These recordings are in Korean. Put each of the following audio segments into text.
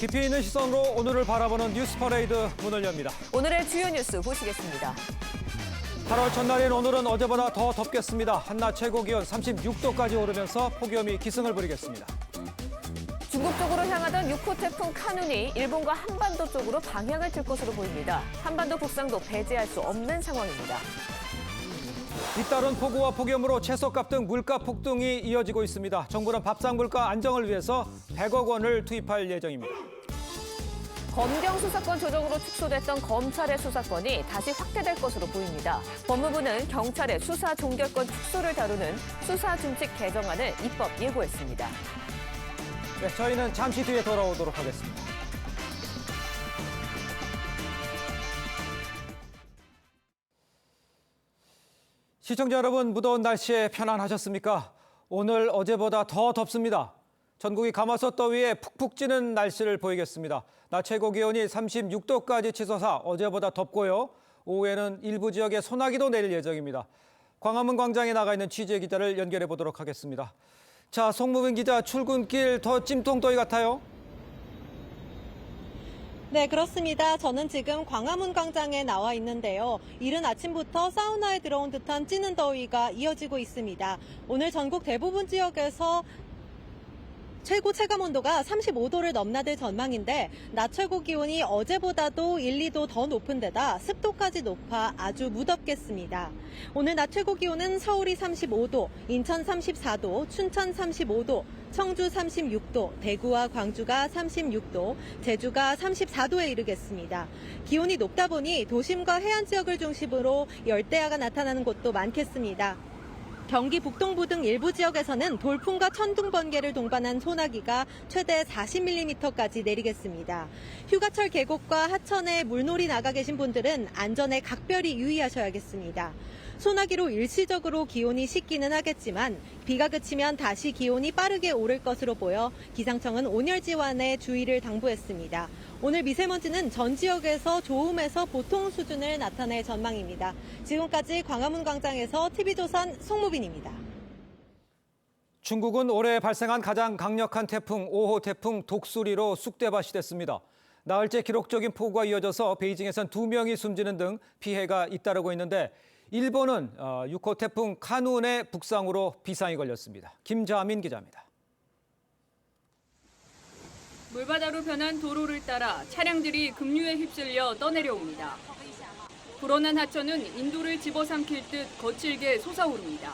깊이 있는 시선으로 오늘을 바라보는 뉴스 퍼레이드 문을 엽니다. 오늘의 주요 뉴스 보시겠습니다. 8월 첫날인 오늘은 어제보다 더 덥겠습니다. 한낮 최고 기온 36도까지 오르면서 폭염이 기승을 부리겠습니다. 중국 쪽으로 향하던 6호 태풍 카눈이 일본과 한반도 쪽으로 방향을 틀 것으로 보입니다. 한반도 북상도 배제할 수 없는 상황입니다. 잇따른 폭우와 폭염으로 채소값 등 물가 폭등이 이어지고 있습니다. 정부는 밥상 물가 안정을 위해서 100억 원을 투입할 예정입니다. 검경 수사권 조정으로 축소됐던 검찰의 수사권이 다시 확대될 것으로 보입니다. 법무부는 경찰의 수사 종결권 축소를 다루는 수사준칙 개정안을 입법 예고했습니다. 네, 저희는 잠시 뒤에 돌아오도록 하겠습니다. 시청자 여러분, 무더운 날씨에 편안하셨습니까? 오늘 어제보다 더 덥습니다. 전국이 가마솥 더위에 푹푹 찌는 날씨를 보이겠습니다. 낮 최고 기온이 36도까지 치솟아 어제보다 덥고요. 오후에는 일부 지역에 소나기도 내릴 예정입니다. 광화문 광장에 나가 있는 취재 기자를 연결해 보도록 하겠습니다. 자, 송무빈 기자, 출근길 더 찜통더위 같아요? 네, 그렇습니다. 저는 지금 광화문 광장에 나와 있는데요. 이른 아침부터 사우나에 들어온 듯한 찌는 더위가 이어지고 있습니다. 오늘 전국 대부분 지역에서 최고 체감 온도가 35도를 넘나들 전망인데 낮 최고 기온이 어제보다도 1, 2도 더 높은 데다 습도까지 높아 아주 무덥겠습니다. 오늘 낮 최고 기온은 서울이 35도, 인천 34도, 춘천 35도, 청주 36도, 대구와 광주가 36도, 제주가 34도에 이르겠습니다. 기온이 높다 보니 도심과 해안 지역을 중심으로 열대야가 나타나는 곳도 많겠습니다. 경기 북동부 등 일부 지역에서는 돌풍과 천둥 번개를 동반한 소나기가 최대 40mm까지 내리겠습니다. 휴가철 계곡과 하천에 물놀이 나가 계신 분들은 안전에 각별히 유의하셔야겠습니다. 소나기로 일시적으로 기온이 식기는 하겠지만 비가 그치면 다시 기온이 빠르게 오를 것으로 보여 기상청은 온열지환에 주의를 당부했습니다. 오늘 미세먼지는 전 지역에서 좋음에서 보통 수준을 나타낼 전망입니다. 지금까지 광화문 광장에서 TV조선 송무빈입니다. 중국은 올해 발생한 가장 강력한 태풍 5호 태풍 독수리로 쑥대밭이 됐습니다. 나흘째 기록적인 폭우가 이어져서 베이징에선 2명이 숨지는 등 피해가 잇따르고 있는데 일본은 6호 태풍 카눈의 북상으로 비상이 걸렸습니다. 김자민 기자입니다. 물바다로 변한 도로를 따라 차량들이 급류에 휩쓸려 떠내려옵니다. 불어난 하천은 인도를 집어삼킬 듯 거칠게 솟아오릅니다.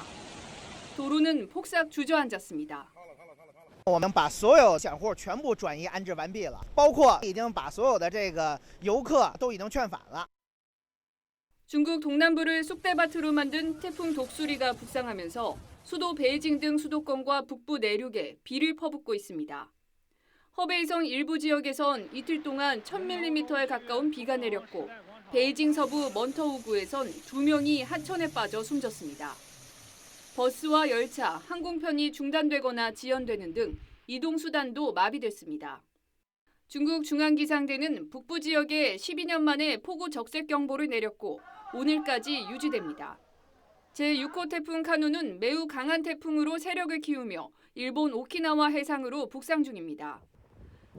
도로는 폭삭 주저앉았습니다. 我们把所有想户全部转移安置完毕了，包括已经把所有的这个游客都已经劝返了。 중국 동남부를 쑥대밭으로 만든 태풍 독수리가 북상하면서 수도 베이징 등 수도권과 북부 내륙에 비를 퍼붓고 있습니다. 허베이성 일부 지역에선 이틀 동안 1000mm에 가까운 비가 내렸고 베이징 서부 먼터우구에선 2명이 하천에 빠져 숨졌습니다. 버스와 열차, 항공편이 중단되거나 지연되는 등 이동수단도 마비됐습니다. 중국 중앙기상대는 북부 지역에 12년 만에 폭우 적색 경보를 내렸고 오늘까지 유지됩니다. 제6호 태풍 카눈은 매우 강한 태풍으로 세력을 키우며 일본 오키나와 해상으로 북상 중입니다.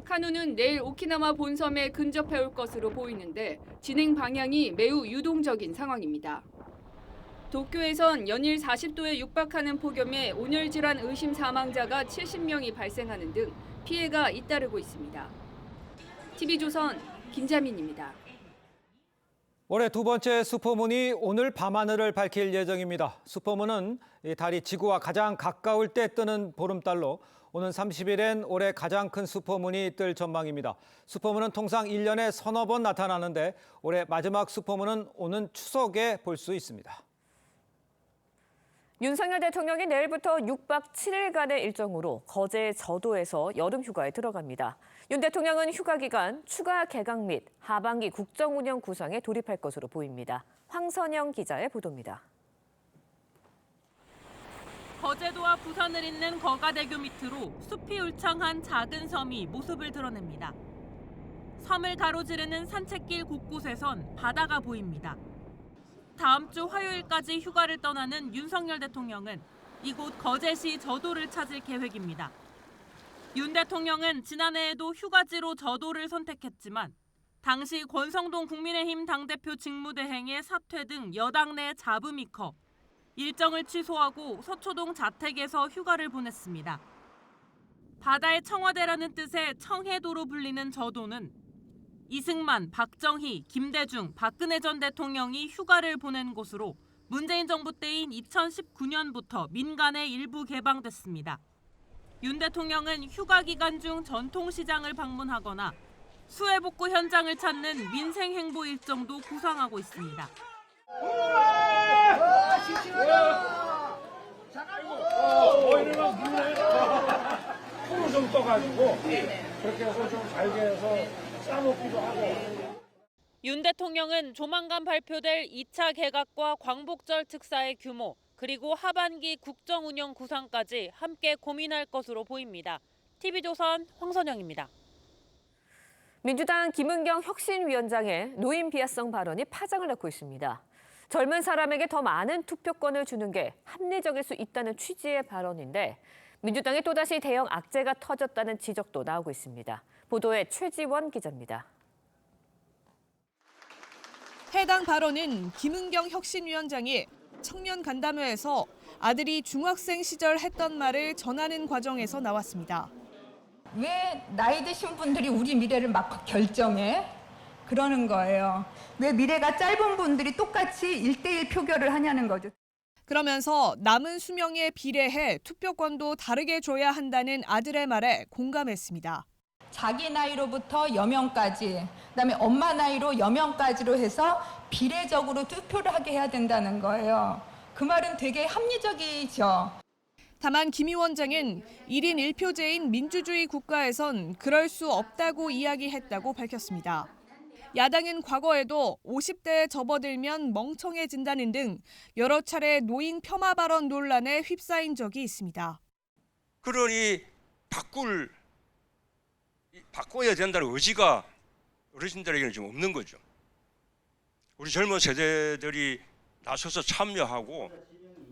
카눈은 내일 오키나와 본섬에 근접해 올 것으로 보이는데 진행 방향이 매우 유동적인 상황입니다. 도쿄에선 연일 40도에 육박하는 폭염에 온열 질환 의심 사망자가 70명이 발생하는 등 피해가 잇따르고 있습니다. TV조선 김자민입니다. 올해 두 번째 슈퍼문이 오늘 밤하늘을 밝힐 예정입니다. 슈퍼문은 달이 지구와 가장 가까울 때 뜨는 보름달로 오는 30일엔 올해 가장 큰 슈퍼문이 뜰 전망입니다. 슈퍼문은 통상 1년에 서너 번 나타나는데 올해 마지막 슈퍼문은 오는 추석에 볼 수 있습니다. 윤석열 대통령이 내일부터 6박 7일간의 일정으로 거제 저도에서 여름 휴가에 들어갑니다. 윤 대통령은 휴가 기간 추가 개각 및 하반기 국정운영 구상에 돌입할 것으로 보입니다. 황선영 기자의 보도입니다. 거제도와 부산을 잇는 거가대교 밑으로 숲이 울창한 작은 섬이 모습을 드러냅니다. 섬을 가로지르는 산책길 곳곳에선 바다가 보입니다. 다음 주 화요일까지 휴가를 떠나는 윤석열 대통령은 이곳 거제시 저도를 찾을 계획입니다. 윤 대통령은 지난해에도 휴가지로 저도를 선택했지만 당시 권성동 국민의힘 당대표 직무대행의 사퇴 등 여당 내 잡음이 커 일정을 취소하고 서초동 자택에서 휴가를 보냈습니다. 바다의 청와대라는 뜻의 청해도로 불리는 저도는 이승만, 박정희, 김대중, 박근혜 전 대통령이 휴가를 보낸 곳으로 문재인 정부 때인 2019년부터 민간에 일부 개방됐습니다. 윤 대통령은 휴가 기간 중 전통시장을 방문하거나 수해복구 현장을 찾는 민생행보 일정도 구상하고 있습니다. 풀을 좀 떠가지고 그렇게 해서 좀 잘게 해서 싸먹기도 하고. 윤 대통령은 조만간 발표될 2차 개각과 광복절 특사의 규모 그리고 하반기 국정운영 구상까지 함께 고민할 것으로 보입니다. TV조선 황선영입니다. 민주당 김은경 혁신위원장의 노인 비하성 발언이 파장을 낳고 있습니다. 젊은 사람에게 더 많은 투표권을 주는 게 합리적일 수 있다는 취지의 발언인데 민주당에 또다시 대형 악재가 터졌다는 지적도 나오고 있습니다. 보도에 최지원 기자입니다. 해당 발언은 김은경 혁신위원장이 청년 간담회에서 아들이 중학생 시절 했던 말을 전하는 과정에서 나왔습니다. 왜 나이 드신 분들이 우리 미래를 막 결정해? 그러는 거예요. 왜 미래가 짧은 분들이 똑같이 1대1 표결을 하냐는 거죠. 그러면서 남은 수명에 비례해 투표권도 다르게 줘야 한다는 아들의 말에 공감했습니다. 자기 나이로부터 여명까지, 그다음에 엄마 나이로 여명까지로 해서 비례적으로 투표를 하게 해야 된다는 거예요. 그 말은 되게 합리적이죠. 다만 김 위원장은 1인 1표제인 민주주의 국가에선 그럴 수 없다고 이야기했다고 밝혔습니다. 야당은 과거에도 50대에 접어들면 멍청해진다는 등 여러 차례 노인 폄하 발언 논란에 휩싸인 적이 있습니다. 그러니 바꿔야 된다는 의지가 어르신들에게는 좀 없는 거죠. 우리 젊은 세대들이 나서서 참여하고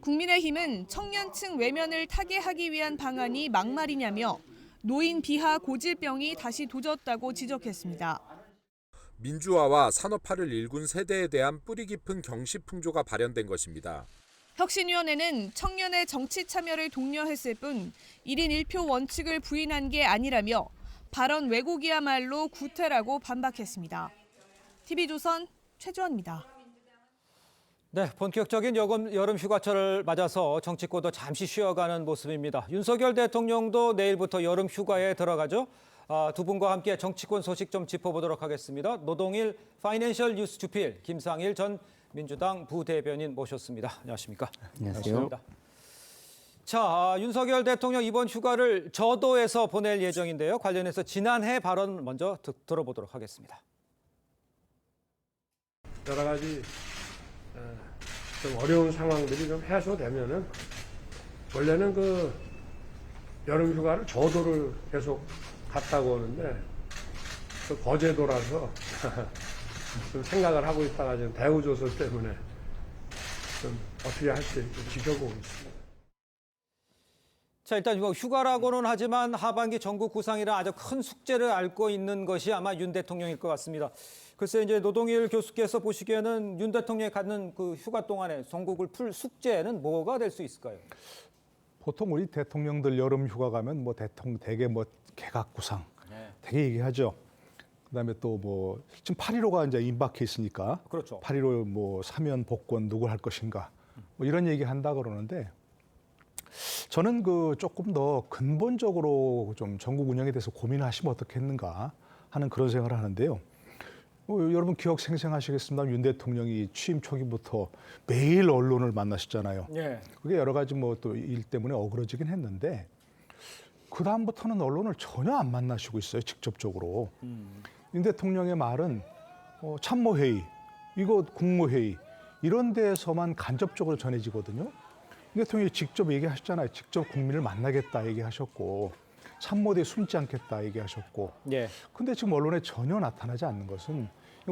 국민의힘은 청년층 외면을 타개하기 위한 방안이 막말이냐며 노인 비하 고질병이 다시 도졌다고 지적했습니다. 민주화와 산업화를 일군 세대에 대한 뿌리 깊은 경시풍조가 발현된 것입니다. 혁신위원회는 청년의 정치 참여를 독려했을 뿐 1인 1표 원칙을 부인한 게 아니라며 발언 왜곡이야말로 구태라고 반박했습니다. TV조선 최주원입니다. 네, 본격적인 여름 휴가철을 맞아서 정치권도 잠시 쉬어가는 모습입니다. 윤석열 대통령도 내일부터 여름 휴가에 들어가죠. 두 분과 함께 정치권 소식 좀 짚어보도록 하겠습니다. 노동일 파이낸셜 뉴스 주필 김상일 전 민주당 부대변인 모셨습니다. 안녕하십니까? 안녕하세요. 자, 윤석열 대통령 이번 휴가를 저도에서 보낼 예정인데요. 관련해서 지난해 발언 먼저 들어보도록 하겠습니다. 여러 가지 좀 어려운 상황들이 좀 해소되면은 원래는 그 여름 휴가를 저도를 계속 갔다고 하는데 그 거제도라서 좀 생각을 하고 있다가 지금 대우조선 때문에 좀 어떻게 할지 좀 지켜보고 있습니다. 자, 일단 휴가라고는 하지만 하반기 전국 구상이라 아주 큰 숙제를 앓고 있는 것이 아마 윤 대통령일 것 같습니다. 글쎄 이제 노동일 교수께서 보시기에는 윤 대통령이 갖는 그 휴가 동안에 전국을 풀 숙제는 뭐가 될 수 있을까요? 보통 우리 대통령들 여름 휴가 가면 뭐 대개 뭐 개각 구상 되게 얘기하죠. 그다음에 또 뭐 지금 8.15가 이제 임박해 있으니까 그렇죠. 8.15 뭐 사면 복권 누구 할 것인가 뭐 이런 얘기 한다 그러는데 저는 그 조금 더 근본적으로 좀 전국 운영에 대해서 고민하시면 어떻겠는가 하는 그런 생각을 하는데요. 여러분 기억 생생하시겠습니다. 윤 대통령이 취임 초기부터 매일 언론을 만나셨잖아요. 예. 그게 여러 가지 뭐 또 일 때문에 어그러지긴 했는데 그 다음부터는 언론을 전혀 안 만나시고 있어요. 직접적으로. 윤 대통령의 말은 참모회의, 이거 국무회의 이런 데에서만 간접적으로 전해지거든요. 윤 대통령이 직접 얘기하셨잖아요. 직접 국민을 만나겠다 얘기하셨고 참모대에 숨지 않겠다 얘기하셨고. 예. 근데 지금 언론에 전혀 나타나지 않는 것은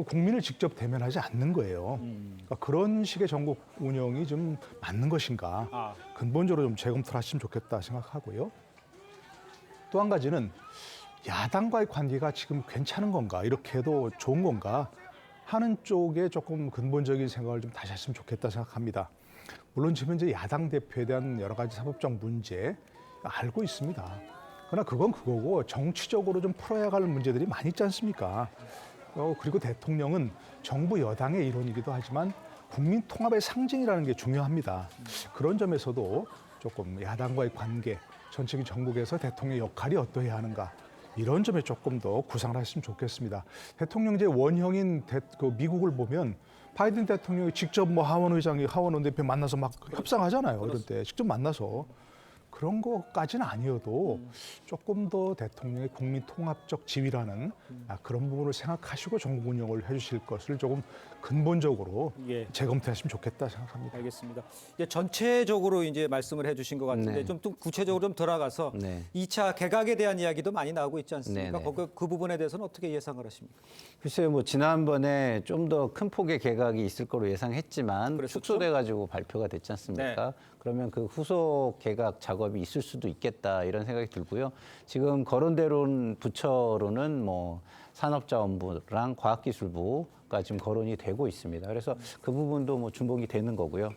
국민을 직접 대면하지 않는 거예요. 그러니까 그런 식의 전국 운영이 좀 맞는 것인가. 근본적으로 좀 재검토를 하시면 좋겠다 생각하고요. 또 한 가지는 야당과의 관계가 지금 괜찮은 건가, 이렇게 해도 좋은 건가 하는 쪽에 조금 근본적인 생각을 좀 다시 했으면 좋겠다 생각합니다. 물론 지금 이제 야당 대표에 대한 여러 가지 사법적 문제 알고 있습니다. 그러나 그건 그거고 정치적으로 좀 풀어야 할 문제들이 많이 있지 않습니까? 그리고 대통령은 정부 여당의 일원이기도 하지만 국민 통합의 상징이라는 게 중요합니다. 그런 점에서도 조금 야당과의 관계, 전체적인 전국에서 대통령의 역할이 어떠해야 하는가, 이런 점에 조금 더 구상을 했으면 좋겠습니다. 대통령제 원형인 미국을 보면 바이든 대통령이 직접 뭐 하원 의장이 하원 원내대표 만나서 막 협상하잖아요. 이럴 때 직접 만나서. 그런 것까지는 아니어도 조금 더 대통령의 국민 통합적 지위라는 그런 부분을 생각하시고 정부 운영을 해주실 것을 조금 근본적으로 재검토했으면 좋겠다 생각합니다. 알겠습니다. 이제 전체적으로 이제 말씀을 해주신 것 같은데 좀 구체적으로 좀 들어가서 2차 개각에 대한 이야기도 많이 나오고 있지 않습니까? 그 부분에 대해서는 어떻게 예상을 하십니까? 글쎄요, 뭐 지난번에 좀 더 큰 폭의 개각이 있을 거로 예상했지만 그랬었죠? 축소돼가지고 발표가 됐지 않습니까? 그러면 그 후속 개각 작업이 있을 수도 있겠다 이런 생각이 들고요. 지금 거론대로 부처로는 뭐 산업자원부랑 과학기술부가 지금 거론이 되고 있습니다. 그래서 그 부분도 뭐 준복이 되는 거고요.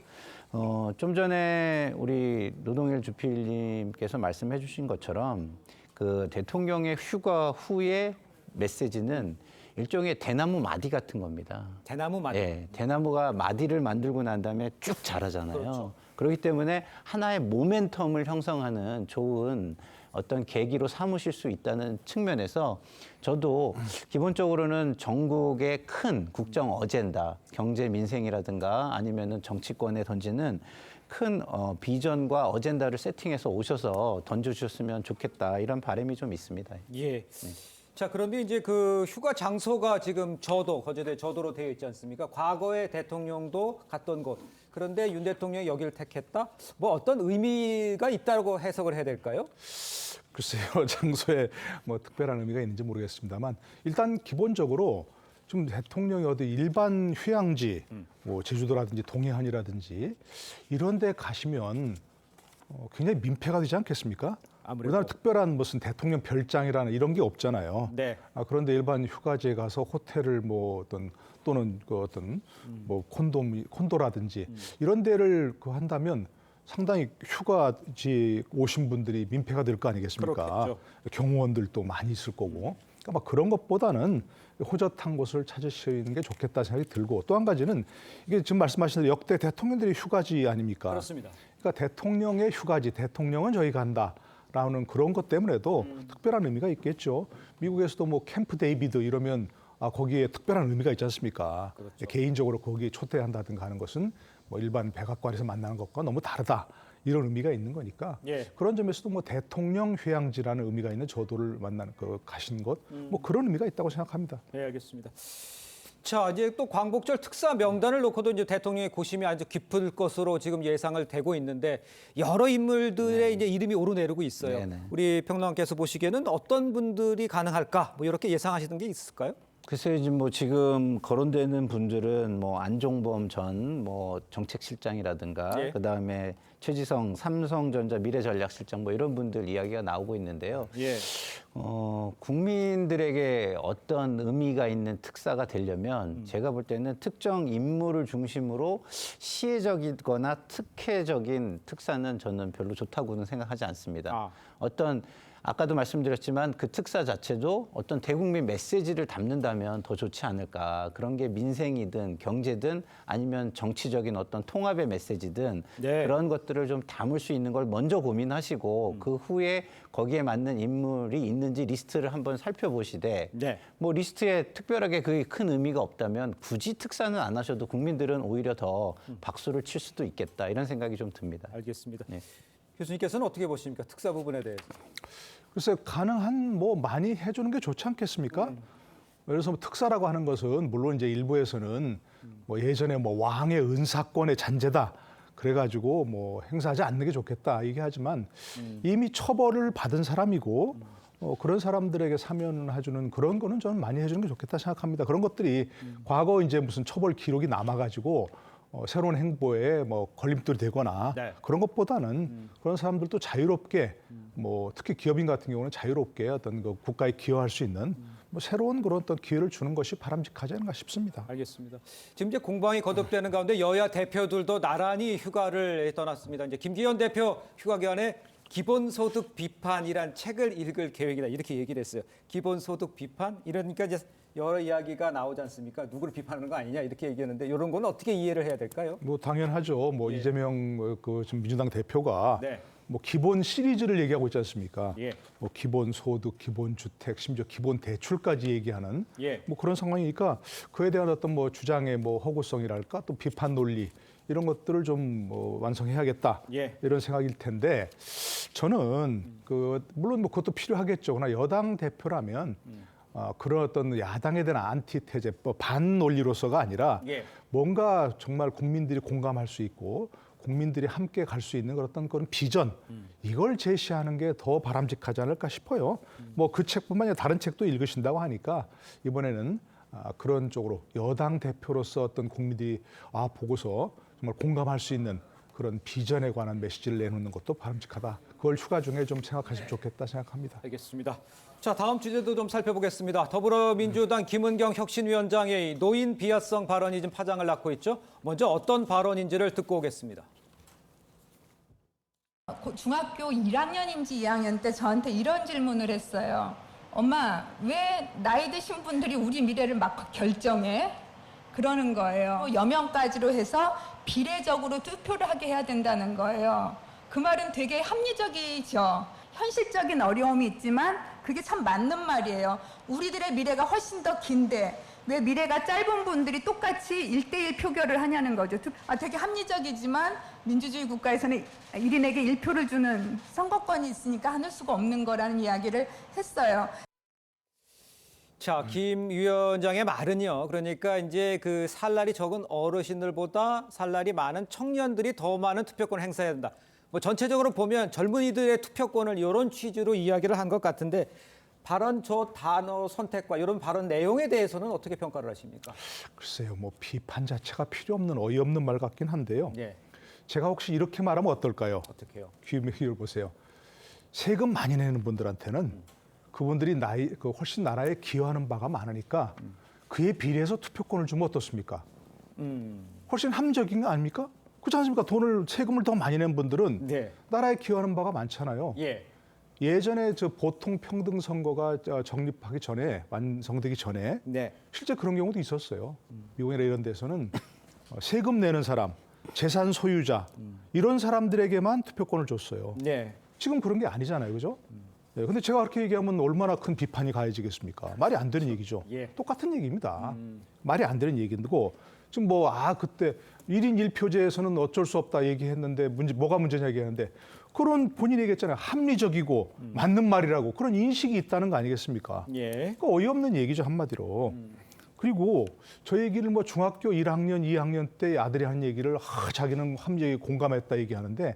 좀 전에 우리 노동일 주필님께서 말씀해 주신 것처럼 그 대통령의 휴가 후의 메시지는 일종의 대나무 마디 같은 겁니다. 대나무 마디? 네, 대나무가 마디를 만들고 난 다음에 쭉 자라잖아요. 그렇죠. 그렇기 때문에 하나의 모멘텀을 형성하는 좋은 어떤 계기로 삼으실 수 있다는 측면에서 저도 기본적으로는 전국의 큰 국정 어젠다, 경제 민생이라든가 아니면은 정치권에 던지는 큰 비전과 어젠다를 세팅해서 오셔서 던져주셨으면 좋겠다 이런 바람이 좀 있습니다. 예. 자, 그런데 이제 그 휴가 장소가 지금 거제도에 저도로 되어 있지 않습니까? 과거에 대통령도 갔던 곳. 그런데 윤 대통령이 여기를 택했다? 뭐 어떤 의미가 있다고 해석을 해야 될까요? 글쎄요, 장소에 뭐 특별한 의미가 있는지 모르겠습니다만 일단 기본적으로 좀 대통령이 어디 일반 휴양지, 뭐 제주도라든지 동해안이라든지 이런 데 가시면 굉장히 민폐가 되지 않겠습니까? 우리나라 특별한 무슨 대통령 별장이라는 이런 게 없잖아요. 네. 그런데 일반 휴가지에 가서 호텔을 뭐 또는 뭐 콘도라든지 이런 데를 한다면 상당히 휴가지 오신 분들이 민폐가 될 거 아니겠습니까? 그렇겠죠. 경호원들도 많이 있을 거고. 그러니까 막 그런 것보다는 호젓한 곳을 찾으시는 게 좋겠다 생각이 들고, 또 한 가지는 이게 지금 말씀하신 대로 역대 대통령들이 휴가지 아닙니까? 그렇습니다. 그러니까 대통령의 휴가지, 대통령은 저희 간다. 라는 그런 것 때문에도 특별한 의미가 있겠죠. 미국에서도 뭐 캠프 데이비드 이러면 거기에 특별한 의미가 있지 않습니까? 그렇죠. 개인적으로 거기에 초대한다든가 하는 것은 뭐 일반 백악관에서 만나는 것과 너무 다르다. 이런 의미가 있는 거니까 그런 점에서도 뭐 대통령 휴양지라는 의미가 있는 저도를 가신 것, 뭐 그런 의미가 있다고 생각합니다. 네, 알겠습니다. 자, 이제 또 광복절 특사 명단을 놓고도 이제 대통령의 고심이 아주 깊을 것으로 지금 예상을 되고 있는데 여러 인물들의 이제 이름이 오르내리고 있어요. 우리 평론가께서 보시기에는 어떤 분들이 가능할까? 뭐 이렇게 예상하시는 게 있을까요? 글쎄요, 지금 거론되는 분들은 뭐 안종범 전 뭐 정책실장이라든가 그다음에 최지성 삼성전자 미래전략실장 뭐 이런 분들 이야기가 나오고 있는데요. 국민들에게 어떤 의미가 있는 특사가 되려면 제가 볼 때는 특정 인물을 중심으로 시혜적이거나 특혜적인 특사는 저는 별로 좋다고는 생각하지 않습니다. 아까도 말씀드렸지만 그 특사 자체도 어떤 대국민 메시지를 담는다면 더 좋지 않을까. 그런 게 민생이든 경제든 아니면 정치적인 어떤 통합의 메시지든 그런 것들을 좀 담을 수 있는 걸 먼저 고민하시고 그 후에 거기에 맞는 인물이 있는지 리스트를 한번 살펴보시되 뭐 리스트에 특별하게 그게 큰 의미가 없다면 굳이 특사는 안 하셔도 국민들은 오히려 더 박수를 칠 수도 있겠다. 이런 생각이 좀 듭니다. 알겠습니다. 교수님께서는 어떻게 보십니까? 특사 부분에 대해서. 글쎄 가능한 뭐 많이 해주는 게 좋지 않겠습니까? 예를 들어서 뭐 특사라고 하는 것은 물론 이제 일부에서는 뭐 예전에 뭐 왕의 은사권의 잔재다. 그래가지고 뭐 행사하지 않는 게 좋겠다 얘기하지만 이미 처벌을 받은 사람이고 그런 사람들에게 사면해주는 그런 거는 저는 많이 해주는 게 좋겠다 생각합니다. 그런 것들이 과거 이제 무슨 처벌 기록이 남아가지고 새로운 행보에 뭐 걸림돌이 되거나 네. 그런 것보다는 그런 사람들도 자유롭게 뭐 특히 기업인 같은 경우는 자유롭게 어떤 그 국가에 기여할 수 있는 뭐 새로운 그런 어떤 기회를 주는 것이 바람직하지 않은가 싶습니다. 알겠습니다. 지금 이제 공방이 거듭되는 가운데 여야 대표들도 나란히 휴가를 떠났습니다. 이제 김기현 대표 휴가 기간에 기본소득 비판이란 책을 읽을 계획이다 이렇게 얘기를 했어요. 기본소득 비판 이러니까 이제 여러 이야기가 나오지 않습니까? 누구를 비판하는 거 아니냐 이렇게 얘기하는데 이런 건 어떻게 이해를 해야 될까요? 뭐 당연하죠. 뭐 예. 이재명 그 지금 민주당 대표가 네. 뭐 기본 시리즈를 얘기하고 있지 않습니까? 예. 뭐 기본 소득, 기본 주택, 심지어 기본 대출까지 얘기하는 예. 뭐 그런 상황이니까 그에 대한 어떤 뭐 주장의 뭐 허구성이랄까 또 비판 논리 이런 것들을 좀 뭐 완성해야겠다 예. 이런 생각일 텐데 저는 그 물론 뭐 그것도 필요하겠죠. 그러나 여당 대표라면 그런 어떤 야당에 대한 안티테제, 반 논리로서가 아니라 예. 뭔가 정말 국민들이 공감할 수 있고 국민들이 함께 갈 수 있는 어떤 그런 비전 이걸 제시하는 게 더 바람직하지 않을까 싶어요. 뭐 그 책뿐만 아니라 다른 책도 읽으신다고 하니까 이번에는 그런 쪽으로 여당 대표로서 어떤 국민들이 보고서 정말 공감할 수 있는 그런 비전에 관한 메시지를 내놓는 것도 바람직하다. 그걸 휴가 중에 좀 생각하시면 좋겠다 생각합니다. 알겠습니다. 자, 다음 주제도 좀 살펴보겠습니다. 더불어민주당 김은경 혁신위원장의 노인 비하성 발언이 좀 파장을 낳고 있죠. 먼저 어떤 발언인지를 듣고 오겠습니다. 중학교 1학년인지 2학년 때 저한테 이런 질문을 했어요. 엄마, 왜 나이 드신 분들이 우리 미래를 막 결정해? 그러는 거예요. 여명까지로 해서 비례적으로 투표를 하게 해야 된다는 거예요. 그 말은 되게 합리적이죠. 현실적인 어려움이 있지만 그게 참 맞는 말이에요. 우리들의 미래가 훨씬 더 긴데 왜 미래가 짧은 분들이 똑같이 1대1 표결을 하냐는 거죠. 되게 합리적이지만 민주주의 국가에서는 1인에게 1표를 주는 선거권이 있으니까 하늘 수가 없는 거라는 이야기를 했어요. 자, 김 위원장의 말은요. 그러니까 이제 그 살날이 적은 어르신들보다 살날이 많은 청년들이 더 많은 투표권을 행사해야 된다. 뭐 전체적으로 보면 젊은이들의 투표권을 이런 취지로 이야기를 한 것 같은데 발언 저 단어 선택과 이런 발언 내용에 대해서는 어떻게 평가를 하십니까? 글쎄요, 뭐 비판 자체가 필요 없는 어이없는 말 같긴 한데요. 예. 제가 혹시 이렇게 말하면 어떨까요? 어떻게요? 귀를 보세요. 세금 많이 내는 분들한테는 그분들이 훨씬 나라에 기여하는 바가 많으니까 그에 비례해서 투표권을 주면 어떻습니까? 훨씬 합리적인 거 아닙니까? 그렇지 않습니까? 세금을 더 많이 낸 분들은 네. 나라에 기여하는 바가 많잖아요. 예. 예전에 저 보통 평등 선거가 정립하기 전에 완성되기 전에 네. 실제 그런 경우도 있었어요. 미국이나 이런 데서는 세금 내는 사람, 재산 소유자 이런 사람들에게만 투표권을 줬어요. 네. 지금 그런 게 아니잖아요, 그죠? 네, 근데 제가 그렇게 얘기하면 얼마나 큰 비판이 가해지겠습니까? 말이 안 되는 얘기죠. 예. 똑같은 얘기입니다. 말이 안 되는 얘기고 지금 그때 1인 1표제에서는 어쩔 수 없다 얘기했는데 뭐가 문제냐 얘기하는데 그런 본인이 얘기했잖아요. 합리적이고 맞는 말이라고 그런 인식이 있다는 거 아니겠습니까? 예. 그러니까 어이없는 얘기죠, 한마디로. 그리고 저 얘기를 뭐 중학교 1학년, 2학년 때 아들이 하는 얘기를 자기는 합리적이 공감했다 얘기하는데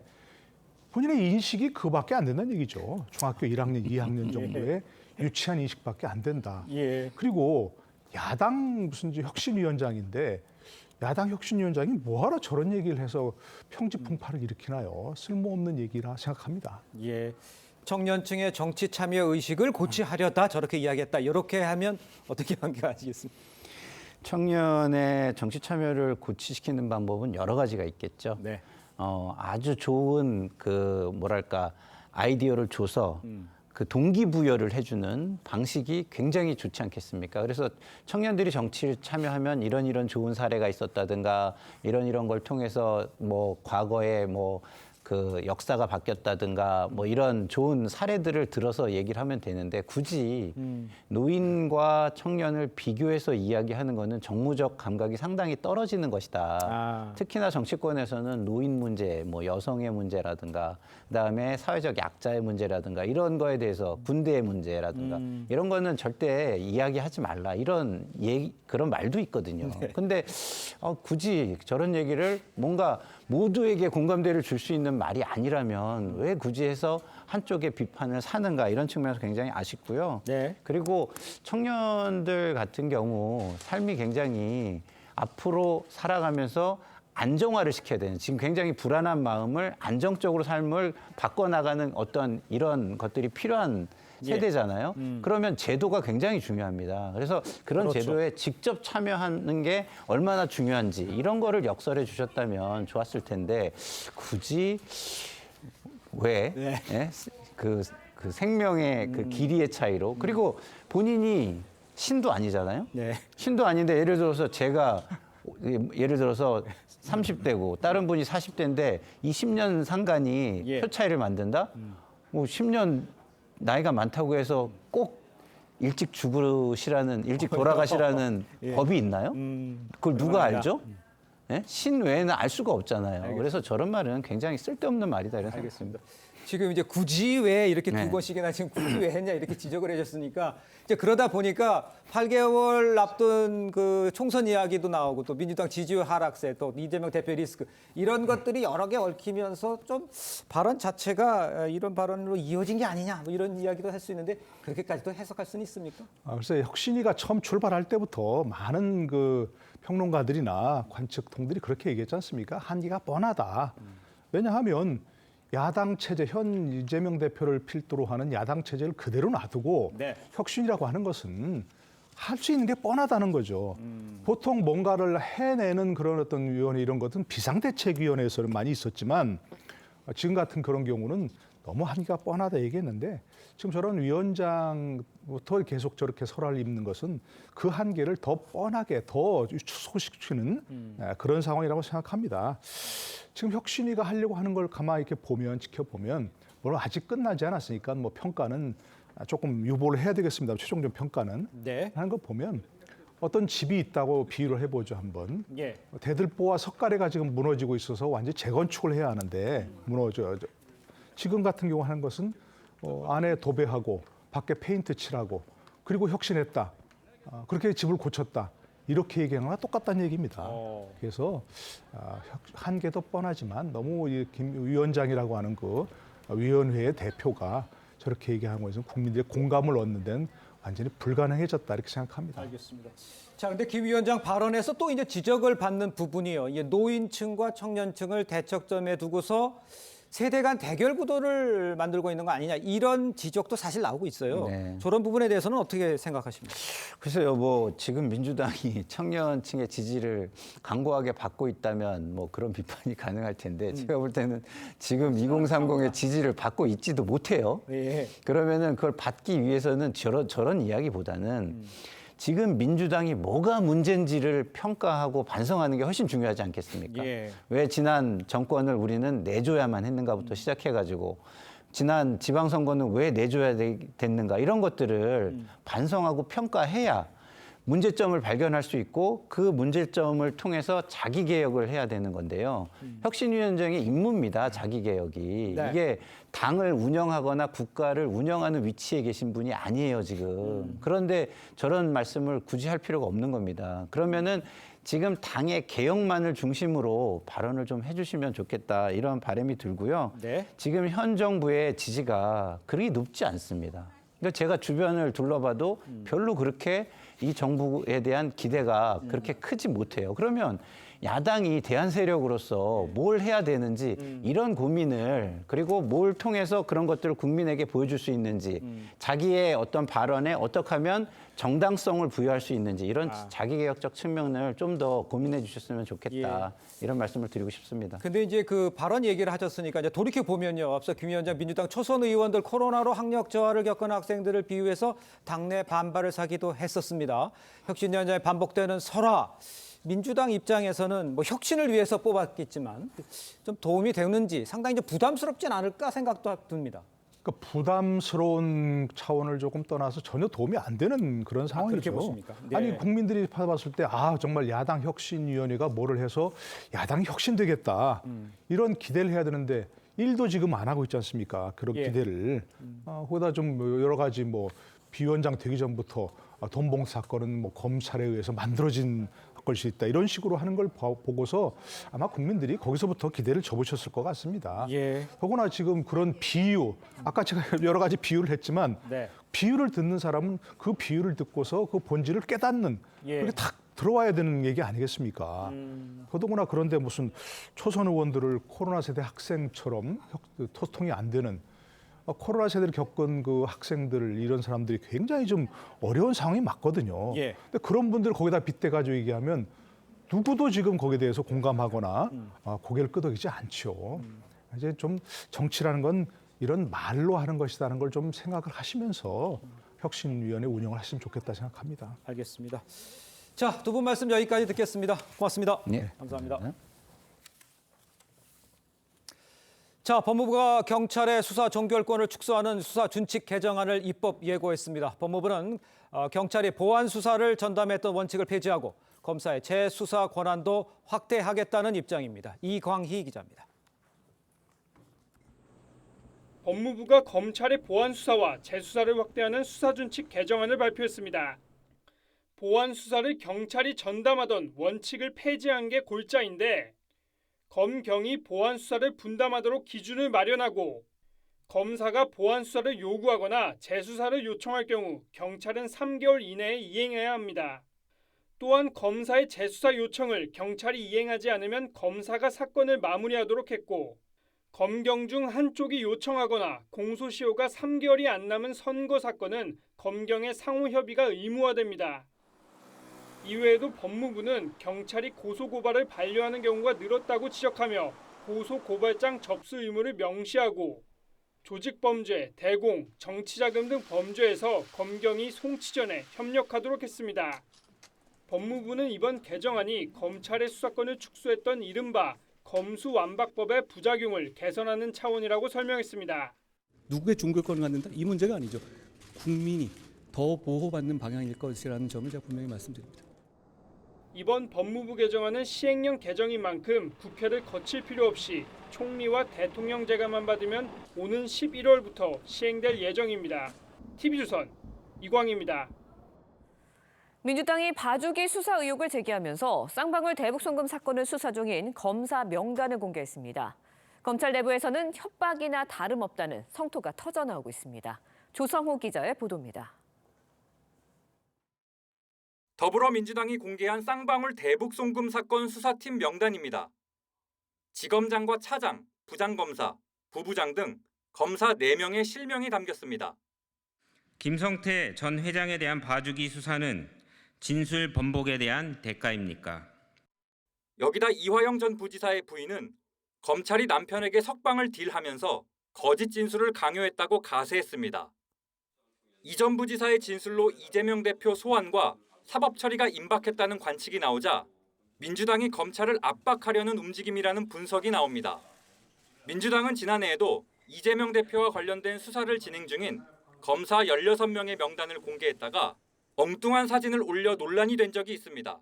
본인의 인식이 그밖에 안 된다는 얘기죠. 중학교 1학년, 2학년 정도의 유치한 인식밖에 안 된다. 예. 그리고 야당 혁신위원장인데 야당 혁신위원장이 뭐하러 저런 얘기를 해서 평지풍파를 일으키나요? 쓸모없는 얘기라 생각합니다. 예. 청년층의 정치 참여 의식을 고취하려다 저렇게 이야기했다. 이렇게 하면 어떻게 판결하시겠습니까? 청년의 정치 참여를 고취시키는 방법은 여러 가지가 있겠죠. 네. 아주 좋은 아이디어를 줘서 그 동기부여를 해주는 방식이 굉장히 좋지 않겠습니까? 그래서 청년들이 정치를 참여하면 이런 좋은 사례가 있었다든가 이런 걸 통해서 뭐 과거에 그 역사가 바뀌었다든가 뭐 이런 좋은 사례들을 들어서 얘기를 하면 되는데 굳이 노인과 청년을 비교해서 이야기하는 거는 정무적 감각이 상당히 떨어지는 것이다. 특히나 정치권에서는 노인 문제, 뭐 여성의 문제라든가 그다음에 사회적 약자의 문제라든가 이런 거에 대해서 군대의 문제라든가 이런 거는 절대 이야기하지 말라. 그런 말도 있거든요. 근데 굳이 저런 얘기를 뭔가 모두에게 공감대를 줄 수 있는 말이 아니라면 왜 굳이 해서 한쪽의 비판을 사는가 이런 측면에서 굉장히 아쉽고요. 네. 그리고 청년들 같은 경우 삶이 굉장히 앞으로 살아가면서 안정화를 시켜야 되는, 지금 굉장히 불안한 마음을 안정적으로 삶을 바꿔나가는 어떤 이런 것들이 필요한 세대잖아요. 그러면 제도가 굉장히 중요합니다. 그래서 그런 그렇죠. 제도에 직접 참여하는 게 얼마나 중요한지 이런 거를 역설해 주셨다면 좋았을 텐데 굳이 왜 예? 그 생명의 그 길이의 차이로, 그리고 본인이 신도 아니잖아요. 신도 아닌데 예를 들어서 제가 30대고 다른 분이 40대인데 이 10년 상관이 표 차이를 만든다? 뭐 10년 나이가 많다고 해서 꼭 일찍 죽으시라는, 일찍 돌아가시라는 법이 있나요? 그걸 누가 알죠? 예? 신 외에는 알 수가 없잖아요. 알겠습니다. 그래서 저런 말은 굉장히 쓸데없는 말이다 이런 생각입니다. 지금 이제 굳이 왜 이렇게 네. 두 번씩이나 지금 굳이 왜 했냐 이렇게 지적을 해줬으니까 이제 그러다 보니까 8개월 앞둔 그 총선 이야기도 나오고 또 민주당 지지율 하락세 또 이재명 대표 리스크 이런 것들이 여러 개 얽히면서 좀 발언 자체가 이런 발언으로 이어진 게 아니냐 뭐 이런 이야기도 할 수 있는데 그렇게까지도 해석할 수는 있습니까? 글쎄 혁신위가 처음 출발할 때부터 많은 그 평론가들이나 관측통들이 그렇게 얘기했지 않습니까? 한계가 뻔하다. 왜냐하면 야당 체제, 현 이재명 대표를 필두로 하는 야당 체제를 그대로 놔두고 혁신이라고 하는 것은 할 수 있는 게 뻔하다는 거죠. 보통 뭔가를 해내는 그런 어떤 위원회 이런 것은 비상대책위원회에서는 많이 있었지만 지금 같은 그런 경우는 너무 한계가 뻔하다 얘기했는데 지금 저런 위원장부터 계속 저렇게 설화를 입는 것은 그 한계를 더 뻔하게 더 축소시키는 그런 상황이라고 생각합니다. 지금 혁신위가 하려고 하는 걸 가만히 이렇게 보면 지켜보면 물론 아직 끝나지 않았으니까 뭐 평가는 조금 유보를 해야 되겠습니다. 최종적 평가는 하는 거 보면 어떤 집이 있다고 비유를 해보죠 한번. 대들보와 석가래가 지금 무너지고 있어서 완전히 재건축을 해야 하는데 무너져. 지금 같은 경우 하는 것은 안에 도배하고 밖에 페인트 칠하고 그리고 혁신했다. 그렇게 집을 고쳤다. 이렇게 얘기하는 거랑 똑같다는 얘기입니다. 그래서 한계도 뻔하지만 너무 이 김 위원장이라고 하는 그 위원회의 대표가 저렇게 얘기하는 것은 국민들의 공감을 얻는 데는 완전히 불가능해졌다 이렇게 생각합니다. 알겠습니다. 자, 근데 김 위원장 발언에서 또 이제 지적을 받는 부분이요. 이게 노인층과 청년층을 대척점에 두고서 세대 간 대결 구도를 만들고 있는 거 아니냐 이런 지적도 사실 나오고 있어요. 저런 부분에 대해서는 어떻게 생각하십니까? 글쎄요, 뭐 지금 민주당이 청년층의 지지를 강고하게 받고 있다면 뭐 그런 비판이 가능할 텐데 제가 볼 때는 지금 2030의 지지를 받고 있지도 못해요. 그러면은 그걸 받기 위해서는 저런 이야기보다는 지금 민주당이 뭐가 문제인지를 평가하고 반성하는 게 훨씬 중요하지 않겠습니까? 왜 지난 정권을 우리는 내줘야만 했는가부터 시작해가지고 지난 지방선거는 왜 내줘야 됐는가 이런 것들을 반성하고 평가해야 문제점을 발견할 수 있고 그 문제점을 통해서 자기 개혁을 해야 되는 건데요. 혁신위원장의 임무입니다. 자기 개혁이. 이게 당을 운영하거나 국가를 운영하는 위치에 계신 분이 아니에요, 지금. 그런데 저런 말씀을 굳이 할 필요가 없는 겁니다. 그러면은 지금 당의 개혁만을 중심으로 발언을 좀 해주시면 좋겠다 이런 바람이 들고요. 지금 현 정부의 지지가 그리 높지 않습니다. 그러니까 제가 주변을 둘러봐도 별로 그렇게 이 정부에 대한 기대가 그렇게 크지 못해요. 그러면 야당이 대안 세력으로서 뭘 해야 되는지 이런 고민을 그리고 뭘 통해서 그런 것들을 국민에게 보여줄 수 있는지 자기의 어떤 발언에 어떻게 하면 정당성을 부여할 수 있는지 이런 자기개혁적 측면을 좀 더 고민해 주셨으면 좋겠다. 이런 말씀을 드리고 싶습니다. 근데 이제 그 발언 얘기를 하셨으니까 이제 돌이켜 보면요. 앞서 김 위원장 민주당 초선 의원들 코로나로 학력 저하를 겪은 학생들을 비유해서 당내 반발을 사기도 했었습니다. 혁신위원장의 반복되는 설화. 민주당 입장에서는 뭐 혁신을 위해서 뽑았겠지만 좀 도움이 되는지 상당히 좀 부담스럽진 않을까 생각도 듭니다. 그러니까 부담스러운 차원을 조금 떠나서 전혀 도움이 안 되는 그런 상황이죠. 그렇게 보십니까? 아니 국민들이 받아봤을 때 정말 야당 혁신위원회가 뭐를 해서 야당이 혁신되겠다 이런 기대를 해야 되는데 일도 지금 안 하고 있지 않습니까? 그런 기대를 거기다 좀 여러 가지 뭐 비위원장 되기 전부터 돈봉 사건은 뭐 검찰에 의해서 만들어진 것이 있다 이런 식으로 하는 걸 보고서 아마 국민들이 거기서부터 기대를 접으셨을 것 같습니다. 더구나 지금 그런 비유, 아까 제가 여러 가지 비유를 했지만 비유를 듣는 사람은 그 비유를 듣고서 그 본질을 깨닫는 그렇게 딱 들어와야 되는 얘기 아니겠습니까? 더더구나 그런데 무슨 초선 의원들을 코로나 세대 학생처럼 소통이 안 되는 코로나 세대를 겪은 그 학생들 이런 사람들이 굉장히 좀 어려운 상황이 맞거든요. 예. 근데 그런 분들을 거기다 빗대가지고 얘기하면 누구도 지금 거기에 대해서 공감하거나 고개를 끄덕이지 않죠. 이제 좀 정치라는 건 이런 말로 하는 것이라는 걸 좀 생각을 하시면서 혁신위원회 운영을 하시면 좋겠다 생각합니다. 알겠습니다. 자, 두 분 말씀 여기까지 듣겠습니다. 고맙습니다. 네. 감사합니다. 네. 자, 법무부가 경찰의 수사 종결권을 축소하는 수사 준칙 개정안을 입법 예고했습니다. 법무부는 경찰이 보안 수사를 전담했던 원칙을 폐지하고 검사의 재수사 권한도 확대하겠다는 입장입니다. 이광희 기자입니다. 법무부가 검찰의 보안 수사와 재수사를 확대하는 수사준칙 개정안을 발표했습니다. 보안 수사를 경찰이 전담하던 원칙을 폐지한 게 골자인데 검경이 보안 수사를 분담하도록 기준을 마련하고 검사가 보안 수사를 요구하거나 재수사를 요청할 경우 경찰은 3개월 이내에 이행해야 합니다. 또한 검사의 재수사 요청을 경찰이 이행하지 않으면 검사가 사건을 마무리하도록 했고 검경 중 한쪽이 요청하거나 공소시효가 3개월이 안 남은 선거 사건은 검경의 상호 협의가 의무화됩니다. 이외에도 법무부는 경찰이 고소고발을 반려하는 경우가 늘었다고 지적하며 고소고발장 접수 의무를 명시하고 조직범죄, 대공, 정치자금 등 범죄에서 검경이 송치전에 협력하도록 했습니다. 법무부는 이번 개정안이 검찰의 수사권을 축소했던 이른바 검수완박법의 부작용을 개선하는 차원이라고 설명했습니다. 누구의 종결권을 갖는다? 이 문제가 아니죠. 국민이 더 보호받는 방향일 것이라는 점을 제가 분명히 말씀드립니다. 이번 법무부 개정안은 시행령 개정인 만큼 국회를 거칠 필요 없이 총리와 대통령 재가만 받으면 오는 11월부터 시행될 예정입니다. TV조선 이광희입니다. 민주당이 봐주기 수사 의혹을 제기하면서 쌍방울 대북송금 사건을 수사 중인 검사 명단을 공개했습니다. 검찰 내부에서는 협박이나 다름없다는 성토가 터져나오고 있습니다. 조성호 기자의 보도입니다. 더불어민주당이 공개한 쌍방울 대북송금 사건 수사팀 명단입니다. 지검장과 차장, 부장검사, 부부장 등 검사 4명의 실명이 담겼습니다. 김성태 전 회장에 대한 봐주기 수사는 진술 번복에 대한 대가입니까? 여기다 이화영 전 부지사의 부인은 검찰이 남편에게 석방을 딜하면서 거짓 진술을 강요했다고 가세했습니다. 이 전 부지사의 진술로 이재명 대표 소환과 사법 처리가 임박했다는 관측이 나오자 민주당이 검찰을 압박하려는 움직임이라는 분석이 나옵니다. 민주당은 지난해에도 이재명 대표와 관련된 수사를 진행 중인 검사 16명의 명단을 공개했다가 엉뚱한 사진을 올려 논란이 된 적이 있습니다.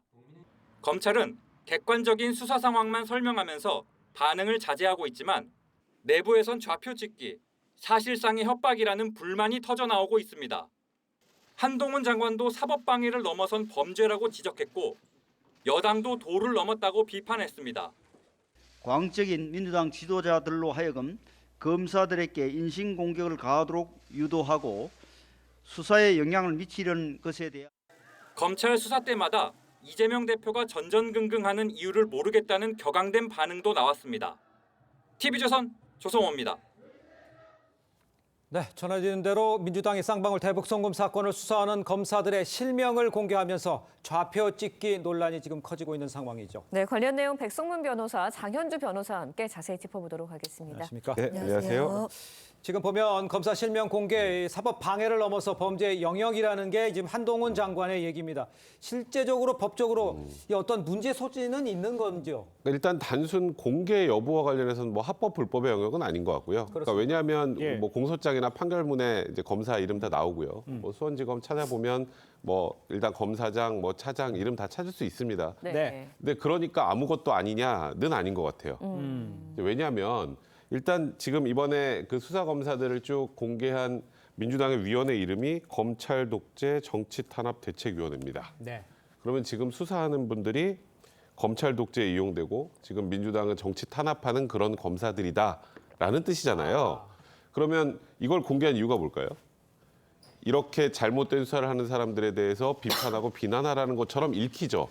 검찰은 객관적인 수사 상황만 설명하면서 반응을 자제하고 있지만 내부에선 좌표 찍기, 사실상의 협박이라는 불만이 터져나오고 있습니다. 한동훈 장관도 사법방해를 넘어선 범죄라고 지적했고 여당도 도를 넘었다고 비판했습니다. 광적인 민주당 지도자들로 하여금 검사들에게 인신공격을 가하도록 유도하고 수사에 영향을 미치려는 것에 대한 검찰 수사 때마다 이재명 대표가 전전긍긍하는 이유를 모르겠다는 격앙된 반응도 나왔습니다. TV조선 조성호입니다. 네, 전해지는 대로 민주당이 쌍방울 대북송금 사건을 수사하는 검사들의 실명을 공개하면서 좌표 찍기 논란이 지금 커지고 있는 상황이죠. 네, 관련 내용 백성문 변호사, 장현주 변호사와 함께 자세히 짚어보도록 하겠습니다. 안녕하십니까? 네, 안녕하세요. 지금 보면 검사 실명 공개, 사법 방해를 넘어서 범죄의 영역이라는 게 지금 한동훈 장관의 얘기입니다. 실제적으로 법적으로 이 어떤 문제 소지는 있는 건지요? 일단 단순 공개 여부와 관련해서는 뭐 합법 불법의 영역은 아닌 것 같고요. 그러니까 왜냐하면 뭐 공소장이나 판결문에 이제 검사 이름 다 나오고요. 뭐 수원지검 찾아보면 뭐 일단 검사장, 뭐 차장 이름 다 찾을 수 있습니다. 네. 근데 그러니까 아무것도 아니냐는 아닌 것 같아요. 왜냐하면 일단 지금 이번에 그 수사 검사들을 쭉 공개한 민주당의 위원회 이름이 검찰 독재 정치 탄압 대책위원회입니다. 네. 그러면 지금 수사하는 분들이 검찰 독재에 이용되고 지금 민주당은 정치 탄압하는 그런 검사들이다라는 뜻이잖아요. 그러면 이걸 공개한 이유가 뭘까요? 이렇게 잘못된 수사를 하는 사람들에 대해서 비판하고 비난하라는 것처럼 읽히죠.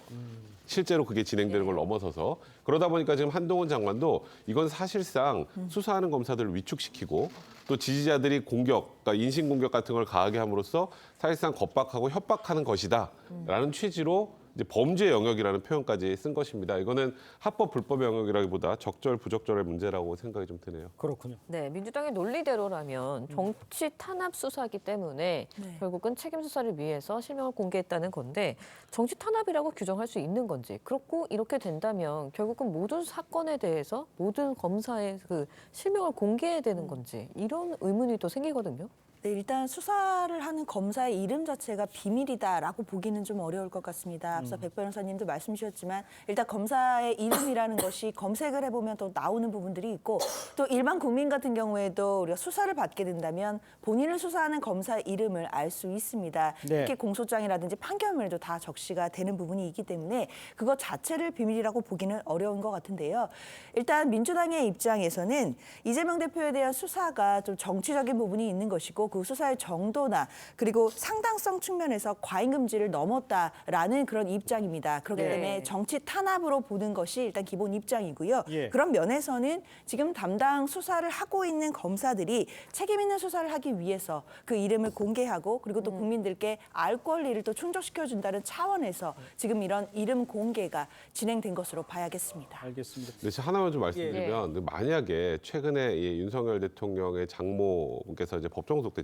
실제로 그게 진행되는 걸 넘어서서. 그러다 보니까 지금 한동훈 장관도 이건 사실상 수사하는 검사들을 위축시키고 또 지지자들이 공격, 그러니까 인신공격 같은 걸 가하게 함으로써 사실상 겁박하고 협박하는 것이다라는 취지로 이제 범죄 영역이라는 표현까지 쓴 것입니다. 이거는 합법 불법 영역이라기보다 적절 부적절의 문제라고 생각이 좀 드네요. 그렇군요. 네, 민주당의 논리대로라면 정치 탄압 수사이기 때문에 결국은 책임 수사를 위해서 실명을 공개했다는 건데 정치 탄압이라고 규정할 수 있는 건지 그렇고 이렇게 된다면 결국은 모든 사건에 대해서 모든 검사의 그 실명을 공개해야 되는 건지 이런 의문이 또 생기거든요. 네, 일단 수사를 하는 검사의 이름 자체가 비밀이다라고 보기는 좀 어려울 것 같습니다. 앞서 백 변호사님도 말씀 주셨지만 일단 검사의 이름이라는 것이 검색을 해보면 또 나오는 부분들이 있고 또 일반 국민 같은 경우에도 우리가 수사를 받게 된다면 본인을 수사하는 검사의 이름을 알 수 있습니다. 네. 특히 공소장이라든지 판결문에도 다 적시가 되는 부분이 있기 때문에 그것 자체를 비밀이라고 보기는 어려운 것 같은데요. 일단 민주당의 입장에서는 이재명 대표에 대한 수사가 좀 정치적인 부분이 있는 것이고 그 수사의 정도나 그리고 상당성 측면에서 과잉 금지를 넘었다라는 그런 입장입니다. 그렇기 네. 때문에 정치 탄압으로 보는 것이 일단 기본 입장이고요. 예. 그런 면에서는 지금 담당 수사를 하고 있는 검사들이 책임 있는 수사를 하기 위해서 그 이름을 공개하고 그리고 또 국민들께 알 권리를 또 충족시켜준다는 차원에서 지금 이런 이름 공개가 진행된 것으로 봐야겠습니다. 알겠습니다. 네, 제가 하나만 좀 말씀드리면 만약에 최근에 이 윤석열 대통령의 장모께서 이제 법정 구속됐잖아요.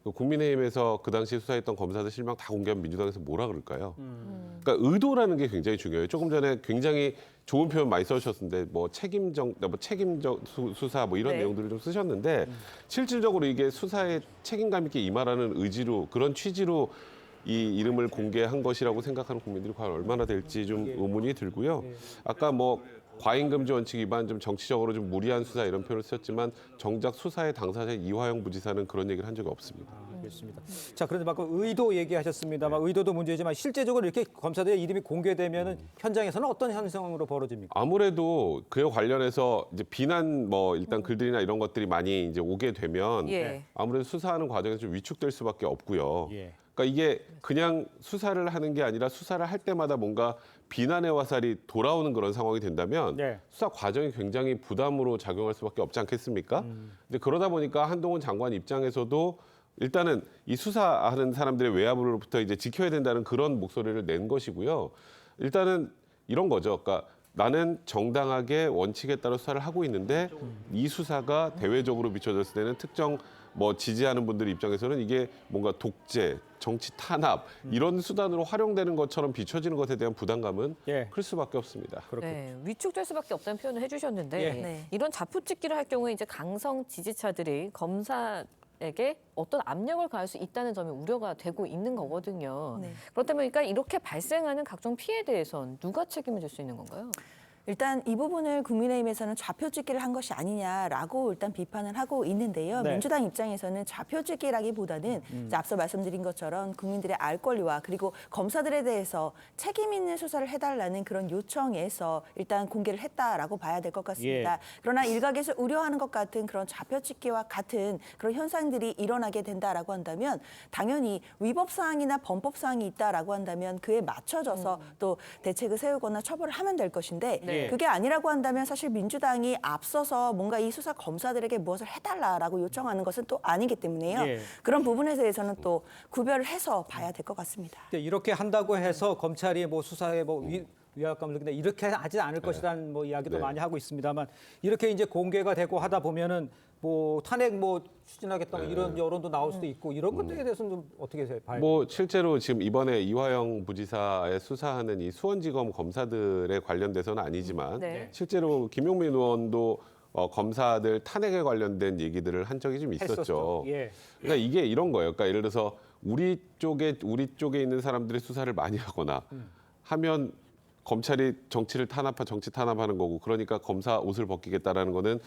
그 국민의힘에서 그 당시 수사했던 검사들 실명 다 공개하면 민주당에서 뭐라 그럴까요? 그러니까 의도라는 게 굉장히 중요해요. 조금 전에 굉장히 좋은 표현 많이 써주셨는데 뭐 책임적 수사 뭐 이런 네. 내용들을 좀 쓰셨는데 실질적으로 이게 수사에 책임감 있게 임하라는 의지로 그런 취지로 이 이름을 공개한 것이라고 생각하는 국민들이 과연 얼마나 될지 좀 의문이 들고요. 아까 뭐 과잉 금지 원칙 위반, 좀 정치적으로 좀 무리한 수사 이런 표현을 쓰셨지만 정작 수사의 당사자인 이화영 부지사는 그런 얘기를 한 적이 없습니다. 알겠습니다. 자, 그런데 방금 의도 얘기하셨습니다만 의도도 문제지만 실제적으로 이렇게 검사들의 이름이 공개되면은 현장에서는 어떤 현상으로 벌어집니까? 아무래도 그에 관련해서 이제 비난 뭐 일단 글들이나 이런 것들이 많이 이제 오게 되면 예. 아무래도 수사하는 과정에서 좀 위축될 수밖에 없고요. 예. 그러니까 이게 그냥 수사를 하는 게 아니라 수사를 할 때마다 뭔가 비난의 화살이 돌아오는 그런 상황이 된다면 수사 과정이 굉장히 부담으로 작용할 수밖에 없지 않겠습니까? 근데 그러다 보니까 한동훈 장관 입장에서도 일단은 이 수사하는 사람들의 외압으로부터 이제 지켜야 된다는 그런 목소리를 낸 것이고요. 일단은 이런 거죠. 그러니까 나는 정당하게 원칙에 따라 수사를 하고 있는데 이 수사가 대외적으로 비춰졌을 때는 특정 뭐 지지하는 분들 입장에서는 이게 뭔가 독재, 정치 탄압 이런 수단으로 활용되는 것처럼 비춰지는 것에 대한 부담감은 클 수밖에 없습니다. 네, 위축될 수밖에 없다는 표현을 해주셨는데 예. 네. 이런 자푸찍기를 할 경우에 이제 강성 지지자들이 검사에게 어떤 압력을 가할 수 있다는 점이 우려가 되고 있는 거거든요. 네. 그렇다 보니까 이렇게 발생하는 각종 피해에 대해서는 누가 책임을 질 수 있는 건가요? 일단 이 부분을 국민의힘에서는 좌표찍기를 한 것이 아니냐라고 일단 비판을 하고 있는데요. 네. 민주당 입장에서는 좌표찍기라기보다는 이제 앞서 말씀드린 것처럼 국민들의 알 권리와 그리고 검사들에 대해서 책임 있는 수사를 해달라는 그런 요청에서 일단 공개를 했다라고 봐야 될 것 같습니다. 예. 그러나 일각에서 우려하는 것 같은 그런 좌표찍기와 같은 그런 현상들이 일어나게 된다라고 한다면 당연히 위법 사항이나 범법 사항이 있다라고 한다면 그에 맞춰져서 또 대책을 세우거나 처벌을 하면 될 것인데 네. 그게 아니라고 한다면 사실 민주당이 앞서서 뭔가 이 수사 검사들에게 무엇을 해달라라고 요청하는 것은 또 아니기 때문에요. 예. 그런 부분에 대해서는 또 구별을 해서 봐야 될 것 같습니다. 이렇게 한다고 해서 검찰이 뭐 수사에 뭐 위압감을 느낀다 이렇게 하지 않을 것이라는 뭐 이야기도 네. 많이 하고 있습니다만 이렇게 이제 공개가 되고 하다 보면은 뭐 탄핵 뭐 추진하겠다 이런 여론도 나올 수도 있고 이런 것들에 대해서는 좀 어떻게 봐요? 뭐 실제로 지금 이번에 이화영 부지사의 수사하는 이 수원지검 검사들에 관련돼서는 아니지만 네. 실제로 김용민 의원도 검사들 탄핵에 관련된 얘기들을 한 적이 좀 있었죠. 했었죠. 예. 그러니까 이게 이런 거예요. 그러니까 예를 들어서 우리 쪽에 있는 사람들이 수사를 많이 하거나 하면 검찰이 정치 탄압하는 거고 그러니까 검사 옷을 벗기겠다라는 거는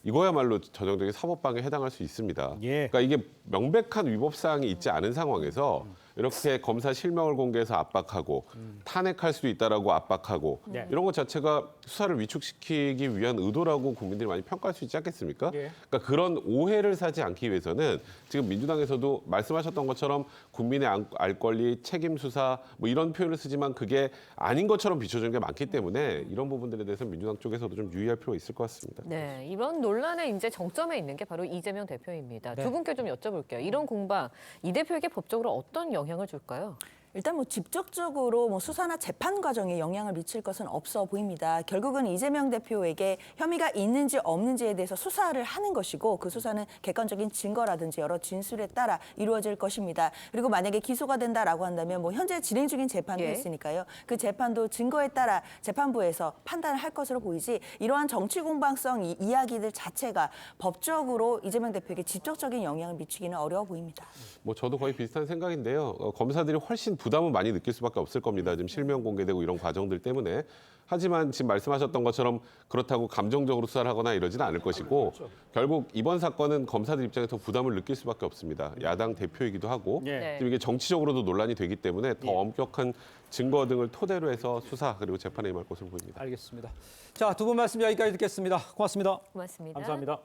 이거야말로 전형적인 사법방해에 해당할 수 있습니다. 그러니까 이게 명백한 위법 사항이 있지 않은 상황에서 이렇게 검사 실명을 공개해서 압박하고 탄핵할 수도 있다라고 압박하고 네. 이런 것 자체가 수사를 위축시키기 위한 의도라고 국민들이 많이 평가할 수 있지 않겠습니까? 예. 그러니까 그런 오해를 사지 않기 위해서는 지금 민주당에서도 말씀하셨던 것처럼 국민의 알 권리, 책임 수사 뭐 이런 표현을 쓰지만 그게 아닌 것처럼 비춰지는 게 많기 때문에 이런 부분들에 대해서 민주당 쪽에서도 좀 유의할 필요가 있을 것 같습니다. 네, 이번 논란의 이제 정점에 있는 게 바로 이재명 대표입니다. 네. 두 분께 좀 여쭤볼게요. 이런 공방 이 대표에게 법적으로 어떤 영향을 줄까요? 일단 뭐 직접적으로 뭐 수사나 재판 과정에 영향을 미칠 것은 없어 보입니다. 결국은 이재명 대표에게 혐의가 있는지 없는지에 대해서 수사를 하는 것이고 그 수사는 객관적인 증거라든지 여러 진술에 따라 이루어질 것입니다. 그리고 만약에 기소가 된다라고 한다면 뭐 현재 진행 중인 재판도 예. 있으니까요. 그 재판도 증거에 따라 재판부에서 판단을 할 것으로 보이지 이러한 정치 공방성 이야기들 자체가 법적으로 이재명 대표에게 직접적인 영향을 미치기는 어려워 보입니다. 뭐 저도 거의 비슷한 생각인데요. 검사들이 훨씬 부담은 많이 느낄 수밖에 없을 겁니다. 지금 실명 공개되고 이런 과정들 때문에. 하지만 지금 말씀하셨던 것처럼 그렇다고 감정적으로 수사를 하거나 이러지는 않을 것이고 결국 이번 사건은 검사들 입장에서 부담을 느낄 수밖에 없습니다. 야당 대표이기도 하고 네. 지금 이게 정치적으로도 논란이 되기 때문에 더 엄격한 증거 등을 토대로 해서 수사 그리고 재판에 임할 것으로 보입니다. 알겠습니다. 자, 두 분 말씀 여기까지 듣겠습니다. 고맙습니다. 고맙습니다. 감사합니다.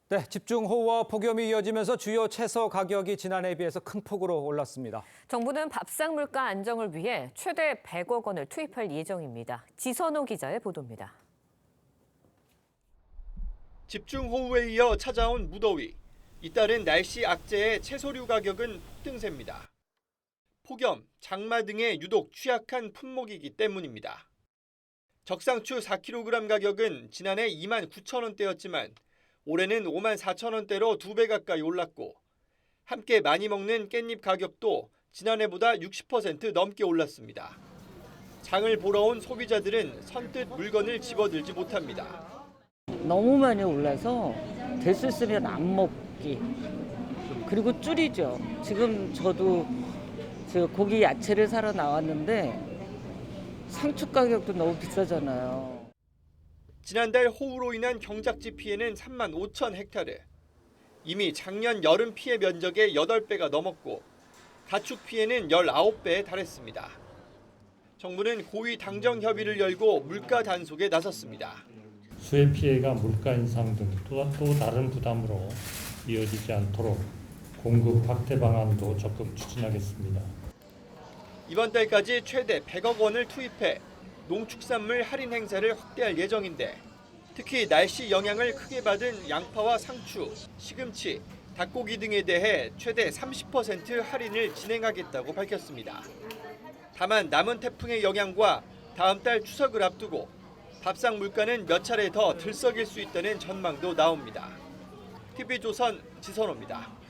네, 집중호우와 폭염이 이어지면서 주요 채소 가격이 지난해에 비해서 큰 폭으로 올랐습니다. 정부는 밥상 물가 안정을 위해 최대 100억 원을 투입할 예정입니다. 지선호 기자의 보도입니다. 집중호우에 이어 찾아온 무더위. 잇따른 날씨 악재에 채소류 가격은 폭등세입니다. 폭염, 장마 등에 유독 취약한 품목이기 때문입니다. 적상추 4kg 가격은 지난해 29,000원대였지만 올해는 54,000원대로 2배 가까이 올랐고 함께 많이 먹는 깻잎 가격도 지난해보다 60% 넘게 올랐습니다. 장을 보러 온 소비자들은 선뜻 물건을 집어들지 못합니다. 너무 많이 올라서 될 수 있으면 안 먹기. 그리고 줄이죠. 지금 저도 고기 야채를 사러 나왔는데 상추 가격도 너무 비싸잖아요. 지난달 호우로 인한 경작지 피해는 3만 5천 헥타르. 이미 작년 여름 피해 면적의 8배가 넘었고 가축 피해는 19배에 달했습니다. 정부는 고위 당정 협의를 열고 물가 단속에 나섰습니다. 수해 피해가 물가 인상 등 또 다른 부담으로 이어지지 않도록 공급 확대 방안도 적극 추진하겠습니다. 이번 달까지 최대 100억 원을 투입해 농축산물 할인 행사를 확대할 예정인데 특히 날씨 영향을 크게 받은 양파와 상추, 시금치, 닭고기 등에 대해 최대 30% 할인을 진행하겠다고 밝혔습니다. 다만 남은 태풍의 영향과 다음 달 추석을 앞두고 밥상 물가는 몇 차례 더 들썩일 수 있다는 전망도 나옵니다. TV조선 지선호입니다.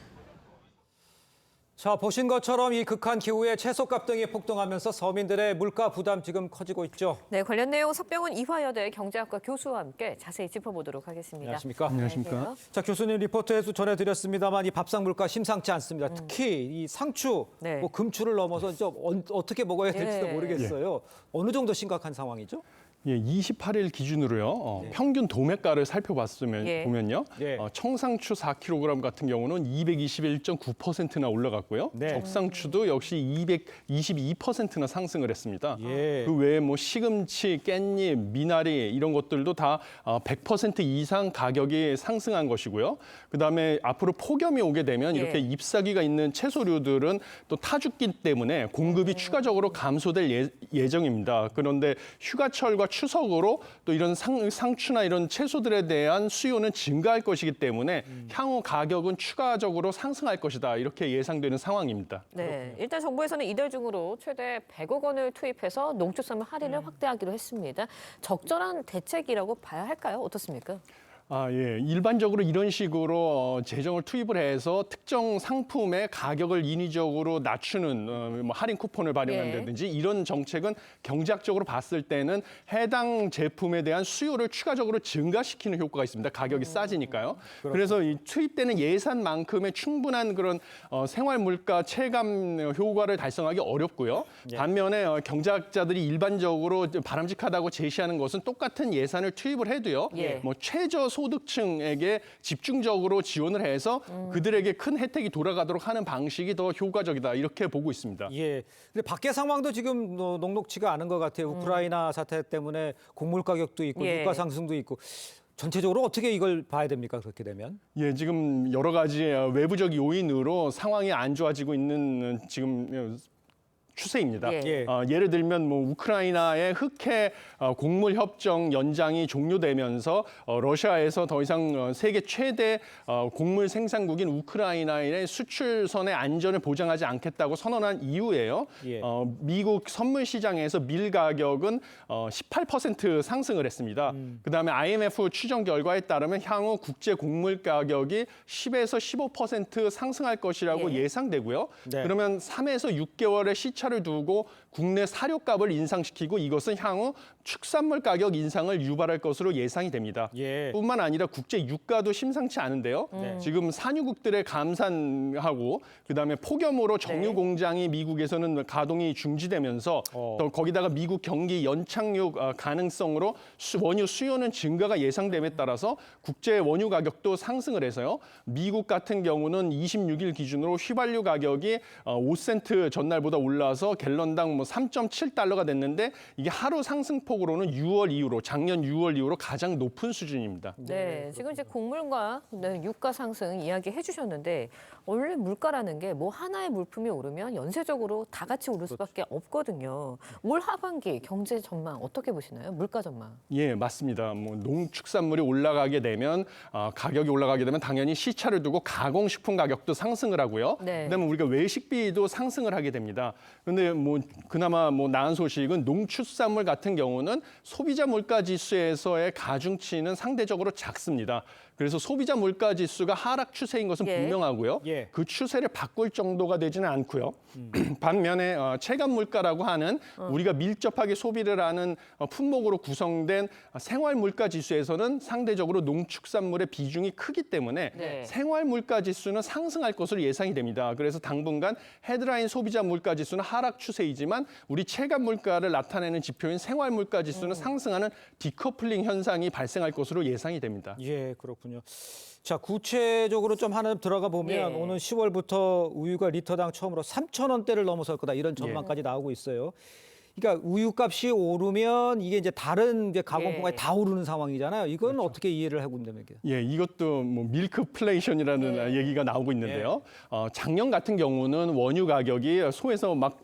자, 보신 것처럼 이 극한 기후에 채소값 등이 폭등하면서 서민들의 물가 부담 지금 커지고 있죠. 네, 관련 내용 석병훈 이화여대 경제학과 교수와 함께 자세히 짚어보도록 하겠습니다. 안녕하십니까? 안녕하십니까? 자, 교수님 리포트에서 전해드렸습니다만 이 밥상 물가 심상치 않습니다. 특히 이 상추, 네. 뭐 금추를 넘어서 좀 어떻게 먹어야 될지도 예. 모르겠어요. 어느 정도 심각한 상황이죠? 예, 28일 기준으로요. 네. 평균 도매가를 살펴봤으면 예. 보면요. 예. 청상추 4kg 같은 경우는 221.9%나 올라갔고요. 네. 적상추도 역시 222%나 상승을 했습니다. 예. 그 외에 뭐 시금치, 깻잎, 미나리 이런 것들도 다 100% 이상 가격이 상승한 것이고요. 그다음에 앞으로 폭염이 오게 되면 예. 이렇게 잎사귀가 있는 채소류들은 또 타죽기 때문에 공급이 추가적으로 감소될 예정입니다. 그런데 휴가철과 추석으로 또 이런 상추나 이런 채소들에 대한 수요는 증가할 것이기 때문에 향후 가격은 추가적으로 상승할 것이다. 이렇게 예상되는 상황입니다. 네, 일단 정부에서는 이달 중으로 최대 100억 원을 투입해서 농축산물 할인을 확대하기로 했습니다. 적절한 대책이라고 봐야 할까요? 어떻습니까? 예. 일반적으로 이런 식으로 재정을 투입을 해서 특정 상품의 가격을 인위적으로 낮추는 뭐 할인 쿠폰을 발행한다든지 이런 정책은 경제학적으로 봤을 때는 해당 제품에 대한 수요를 추가적으로 증가시키는 효과가 있습니다. 가격이 싸지니까요. 그래서 이 투입되는 예산만큼의 충분한 그런 생활 물가 체감 효과를 달성하기 어렵고요. 반면에 경제학자들이 일반적으로 바람직하다고 제시하는 것은 똑같은 예산을 투입을 해도요. 예. 뭐 최저 저소득층에게 집중적으로 지원을 해서 그들에게 큰 혜택이 돌아가도록 하는 방식이 더 효과적이다 이렇게 보고 있습니다. 예. 근데 밖의 상황도 지금 녹록치가 않은 것 같아요. 우크라이나 사태 때문에 곡물 가격도 있고 예. 물가 상승도 있고 전체적으로 어떻게 이걸 봐야 됩니까? 그렇게 되면? 예, 지금 여러 가지 외부적 요인으로 상황이 안 좋아지고 있는 지금 추세입니다. 예. 예를 들면 뭐 우크라이나의 흑해 곡물 협정 연장이 종료되면서 러시아에서 더 이상 세계 최대 곡물 생산국인 우크라이나의 수출선의 안전을 보장하지 않겠다고 선언한 이후에요. 예. 미국 선물 시장에서 밀 가격은 18% 상승을 했습니다. 그다음에 IMF 추정 결과에 따르면 향후 국제 곡물 가격이 10에서 15% 상승할 것이라고 예. 예상되고요. 네. 그러면 3에서 6개월의 시차를 두고 국내 사료값을 인상시키고 이것은 향후 축산물 가격 인상을 유발할 것으로 예상이 됩니다. 예. 뿐만 아니라 국제 유가도 심상치 않은데요. 지금 산유국들의 감산하고 그다음에 폭염으로 정유 공장이 미국에서는 가동이 중지되면서 또 거기다가 미국 경기 연착륙 가능성으로 원유 수요는 증가가 예상됨에 따라서 국제 원유 가격도 상승을 해서요. 미국 같은 경우는 26일 기준으로 휘발유 가격이 5센트 전날보다 올라서 갤런당 3.7달러가 됐는데 이게 하루 상승폭으로는 6월 이후로 작년 6월 이후로 가장 높은 수준입니다. 네, 지금 이제 곡물과 유가 상승 이야기해 주셨는데 원래 물가라는 게 뭐 하나의 물품이 오르면 연쇄적으로 다 같이 오를 수밖에 없거든요. 올 하반기 경제 전망 어떻게 보시나요? 물가 전망. 예, 맞습니다. 뭐 농축산물이 올라가게 되면 가격이 올라가게 되면 당연히 시차를 두고 가공식품 가격도 상승을 하고요. 네. 그다음에 우리가 외식비도 상승을 하게 됩니다. 그런데 뭐 그나마 뭐 나은 소식은 농축산물 같은 경우는 소비자 물가 지수에서의 가중치는 상대적으로 작습니다. 그래서 소비자 물가 지수가 하락 추세인 것은 예. 분명하고요. 예. 그 추세를 바꿀 정도가 되지는 않고요. 반면에 체감 물가라고 하는 우리가 밀접하게 소비를 하는 품목으로 구성된 생활 물가 지수에서는 상대적으로 농축산물의 비중이 크기 때문에 네. 생활 물가 지수는 상승할 것으로 예상이 됩니다. 그래서 당분간 헤드라인 소비자 물가 지수는 하락 추세이지만 우리 체감 물가를 나타내는 지표인 생활 물가 지수는 상승하는 디커플링 현상이 발생할 것으로 예상이 됩니다. 예, 그렇군요. 자, 구체적으로 좀 하나 들어가 보면 예. 오늘 10월부터 우유가 리터당 처음으로 3,000원대를 넘어설 거다 이런 전망까지 나오고 있어요. 그러니까 우유값이 오르면 이게 이제 다른 이제 가공품까지 예. 다 오르는 상황이잖아요. 이건 어떻게 이해를 하고 있는 겁니까? 예, 이것도 뭐 밀크플레이션이라는 얘기가 나오고 있는데요. 작년 같은 경우는 원유 가격이 소에서 막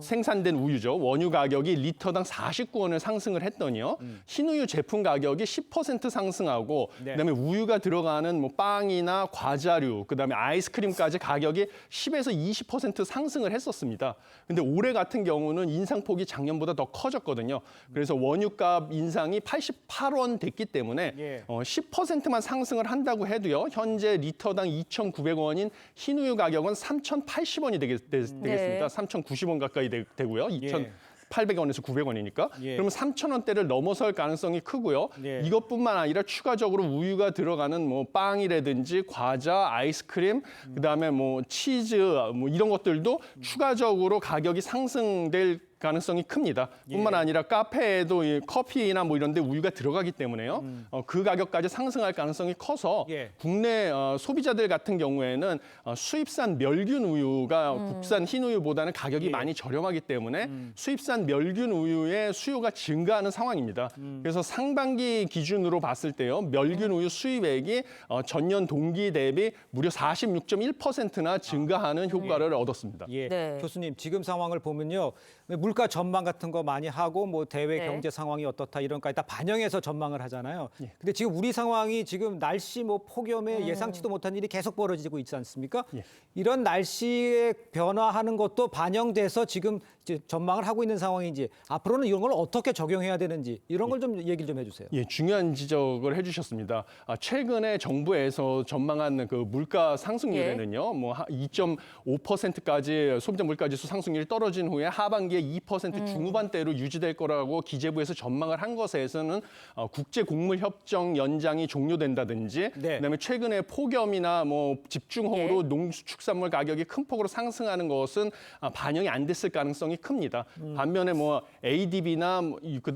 생산된 우유죠. 원유 가격이 리터당 49원을 상승을 했더니요. 흰우유 제품 가격이 10% 상승하고 네. 그다음에 우유가 들어가는 뭐 빵이나 과자류, 그다음에 아이스크림까지 가격이 10에서 20% 상승을 했었습니다. 근데 올해 같은 경우는 인상폭이 작년보다 더 커졌거든요. 그래서 원유값 인상이 88원 됐기 때문에 예. 10%만 상승을 한다고 해도요. 현재 리터당 2,900원인 흰우유 가격은 3,080원이 되겠습니다. 네. 3,090원 가까이 되고요. 예. 800원에서 900원이니까. 예. 그러면 3,000원대를 넘어설 가능성이 크고요. 예. 이것뿐만 아니라 추가적으로 우유가 들어가는 뭐 빵이라든지 과자, 아이스크림, 그다음에 뭐 치즈 뭐 이런 것들도 추가적으로 가격이 상승될 가능성이 큽니다. 뿐만 아니라 카페에도 이 커피나 뭐 이런 데 우유가 들어가기 때문에요. 그 가격까지 상승할 가능성이 커서 예. 국내 소비자들 같은 경우에는 수입산 멸균 우유가 국산 흰 우유보다는 가격이 많이 저렴하기 때문에 수입산 멸균 우유의 수요가 증가하는 상황입니다. 그래서 상반기 기준으로 봤을 때요. 멸균 우유 수입액이 전년 동기 대비 무려 46.1%나 증가하는 효과를 얻었습니다. 예. 네. 교수님, 지금 상황을 보면요. 물가 전망 같은 거 많이 하고 뭐 대외 네. 경제 상황이 어떻다 이런까지 다 반영해서 전망을 하잖아요. 근데 지금 우리 상황이 지금 날씨 뭐 폭염에 예상치도 못한 일이 계속 벌어지고 있지 않습니까? 이런 날씨에 변화하는 것도 반영돼서 지금 이제 전망을 하고 있는 상황인지 앞으로는 이런 걸 어떻게 적용해야 되는지 이런 걸 좀 얘기를 좀 해주세요. 예, 중요한 지적을 해주셨습니다. 최근에 정부에서 전망한 그 물가 상승률에는요, 뭐 2.5%까지 소비자 물가지수 상승률이 떨어진 후에 하반기에 2% 중후반대로 유지될 거라고 기재부에서 전망을 한 것에서는 국제 곡물 협정 연장이 종료된다든지, 그다음에 최근에 폭염이나 뭐 집중호우로 농축산물 가격이 큰 폭으로 상승하는 것은 반영이 안 됐을 가능성이 가능성이 큽니다. 반면에 뭐 ADB나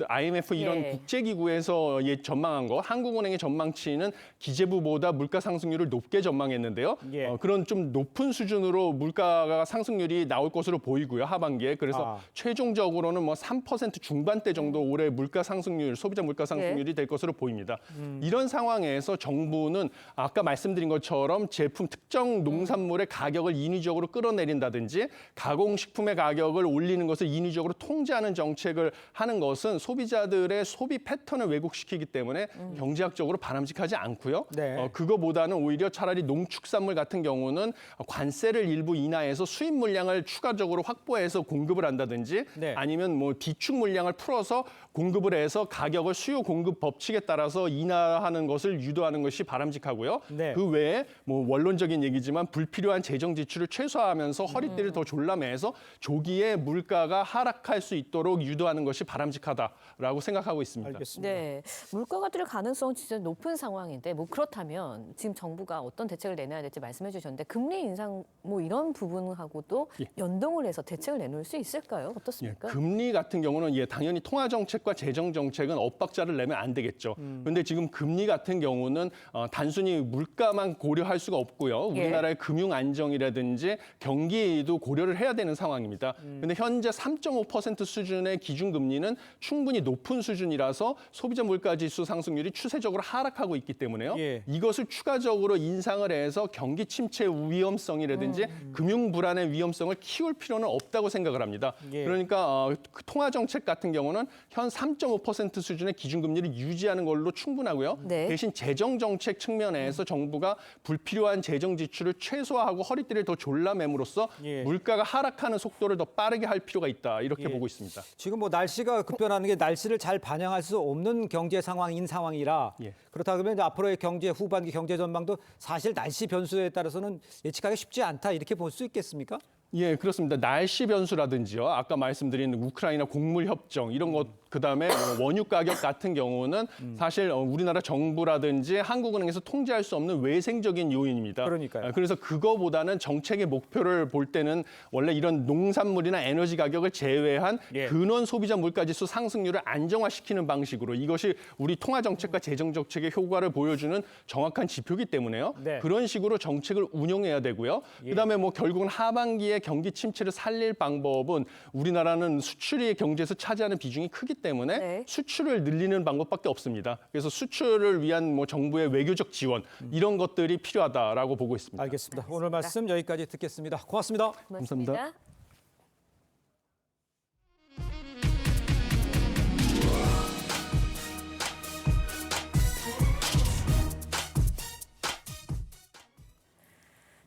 IMF 이런 예. 국제기구에서 전망한 거, 한국은행의 전망치는 기재부보다 물가 상승률을 높게 전망했는데요. 예. 그런 좀 높은 수준으로 물가가 상승률이 나올 것으로 보이고요, 하반기에. 그래서 최종적으로는 뭐 3% 중반대 정도 올해 물가 상승률, 소비자 물가 상승률이 될 것으로 보입니다. 이런 상황에서 정부는 아까 말씀드린 것처럼 제품 특정 농산물의 가격을 인위적으로 끌어내린다든지 가공식품의 가격을 올리는 것을 인위적으로 통제하는 정책을 하는 것은 소비자들의 소비 패턴을 왜곡시키기 때문에 경제학적으로 바람직하지 않고요. 네. 그거보다는 오히려 차라리 농축산물 같은 경우는 관세를 일부 인하해서 수입 물량을 추가적으로 확보해서 공급을 한다든지 네. 아니면 뭐 비축 물량을 풀어서 공급을 해서 가격을 수요 공급 법칙에 따라서 인하하는 것을 유도하는 것이 바람직하고요. 네. 그 외에 뭐 원론적인 얘기지만 불필요한 재정 지출을 최소화하면서 허리띠를 더 졸라매서 조기에 물가가 하락할 수 있도록 유도하는 것이 바람직하다라고 생각하고 있습니다. 알겠습니다. 네, 물가가 뛸 가능성은 진짜 높은 상황인데 뭐 그렇다면 지금 정부가 어떤 대책을 내놔야 될지 말씀해 주셨는데 금리 인상 뭐 이런 부분하고도 연동을 해서 대책을 내놓을 수 있을까요? 어떻습니까? 금리 같은 경우는 당연히 통화 정책과 재정 정책은 엇박자를 내면 안 되겠죠. 그런데 지금 금리 같은 경우는 단순히 물가만 고려할 수가 없고요. 우리나라의 금융 안정이라든지 경기도 고려를 해야 되는 상황입니다. 그런데 현재 3.5% 수준의 기준금리는 충분히 높은 수준이라서 소비자 물가지수 상승률이 추세적으로 하락하고 있기 때문에요. 이것을 추가적으로 인상을 해서 경기 침체 위험성이라든지 금융 불안의 위험성을 키울 필요는 없다고 생각을 합니다. 그러니까 통화 정책 같은 경우는 현 3.5% 수준의 기준금리를 유지하는 걸로 충분하고요. 네. 대신 재정 정책 측면에서 정부가 불필요한 재정 지출을 최소화하고 허리띠를 더 졸라매므로써 물가가 하락하는 속도를 더 빠르게 할 필요가 있다. 이렇게 보고 있습니다. 지금 뭐 날씨가 급변하는 게 날씨를 잘 반영할 수 없는 경제 상황인 상황이라 그렇다 그러면 이제 앞으로의 경제 후반기 경제 전망도 사실 날씨 변수에 따라서는 예측하기 쉽지 않다 이렇게 볼 수 있겠습니까? 예, 그렇습니다. 날씨 변수라든지요. 아까 말씀드린 우크라이나 곡물 협정 이런 것 그다음에 원유 가격 같은 경우는 사실 우리나라 정부라든지 한국은행에서 통제할 수 없는 외생적인 요인입니다. 그러니까요. 그래서 그거보다는 정책의 목표를 볼 때는 원래 이런 농산물이나 에너지 가격을 제외한 근원 소비자 물가지수 상승률을 안정화시키는 방식으로 이것이 우리 통화 정책과 재정 정책의 효과를 보여주는 정확한 지표이기 때문에요. 그런 식으로 정책을 운용해야 되고요. 그다음에 뭐 결국은 하반기에 경기 침체를 살릴 방법은 우리나라는 수출이 경제에서 차지하는 비중이 크기 때문에 수출을 늘리는 방법밖에 없습니다. 그래서 수출을 위한 뭐 정부의 외교적 지원 이런 것들이 필요하다라고 보고 있습니다. 알겠습니다. 오늘 말씀 여기까지 듣겠습니다. 고맙습니다. 감사합니다.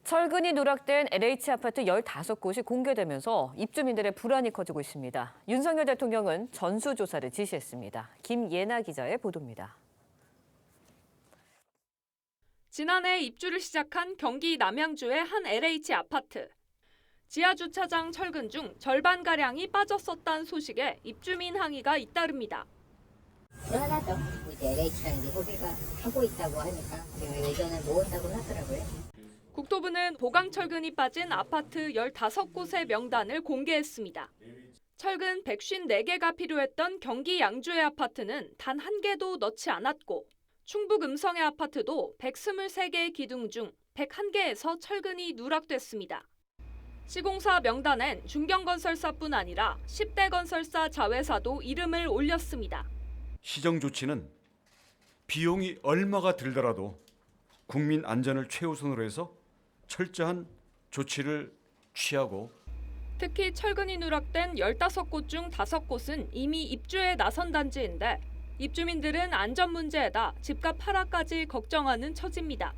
철근이 누락된 LH 아파트 15곳이 공개되면서 입주민들의 불안이 커지고 있습니다. 윤석열 대통령은 전수조사를 지시했습니다. 김예나 기자의 보도입니다. 지난해 입주를 시작한 경기 남양주의 한 LH 아파트. 지하주차장 철근 중 절반가량이 빠졌었다는 소식에 입주민 항의가 잇따릅니다. 불안하죠. 이제 LH랑 이제 소비가 하고 있다고 하니까 예전에 모은다고 하더라고요. 국토부는 보강철근이 빠진 아파트 15곳의 명단을 공개했습니다. 철근 154개가 필요했던 경기 양주의 아파트는 단 한 개도 넣지 않았고 충북 음성의 아파트도 123개의 기둥 중 101개에서 철근이 누락됐습니다. 시공사 명단엔 중견건설사뿐 아니라 10대 건설사 자회사도 이름을 올렸습니다. 시정 조치는 비용이 얼마가 들더라도 국민 안전을 최우선으로 해서 철저한 조치를 취하고 특히 철근이 누락된 15곳 중 5곳은 이미 입주에 나선 단지인데 입주민들은 안전 문제에다 집값 하락까지 걱정하는 처지입니다.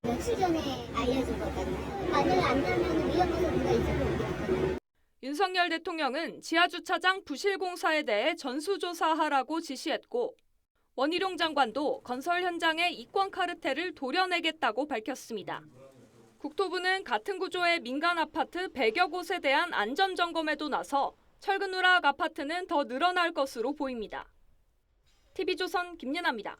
며칠 전에 알려진 거잖아요. 만약에 안 되면 위험해서 우리가 있을 윤석열 대통령은 지하주차장 부실공사에 대해 전수조사하라고 지시했고 원희룡 장관도 건설 현장의 이권 카르텔을 도려내겠다고 밝혔습니다. 국토부는 같은 구조의 민간 아파트 100여 곳에 대한 안전점검에도 나서 철근 누락 아파트는 더 늘어날 것으로 보입니다. TV조선 김예나입니다.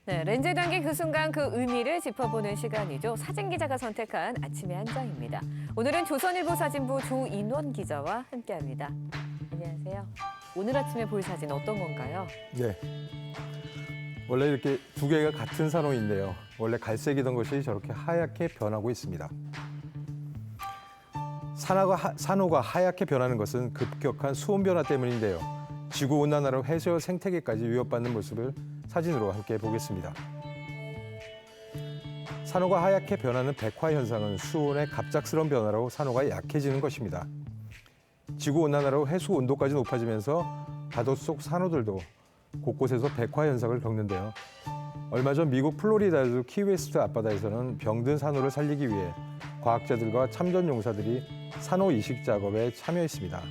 네, 렌즈에 담긴 그 순간 그 의미를 짚어보는 시간이죠. 사진 기자가 선택한 아침의 한 장입니다. 오늘은 조선일보 사진부 조인원 기자와 함께합니다. 안녕하세요. 오늘 아침에 볼 사진 어떤 건가요? 네. 원래 이렇게 두 개가 같은 산호인데요. 원래 갈색이던 것이 저렇게 하얗게 변하고 있습니다. 산호가 하얗게 변하는 것은 급격한 수온 변화 때문인데요. 지구온난화로 해수와 생태계까지 위협받는 모습을 사진으로 함께 보겠습니다. 산호가 하얗게 변하는 백화 현상은 수온의 갑작스러운 변화로 산호가 약해지는 것입니다. 지구온난화로 해수 온도까지 높아지면서 바다 속 산호들도 곳곳에서 백화 현상을 겪는데요. 얼마 전 미국 플로리다주 키웨스트 앞바다에서는 병든 산호를 살리기 위해 과학자들과 참전용사들이 산호 이식 작업에 참여했습니다.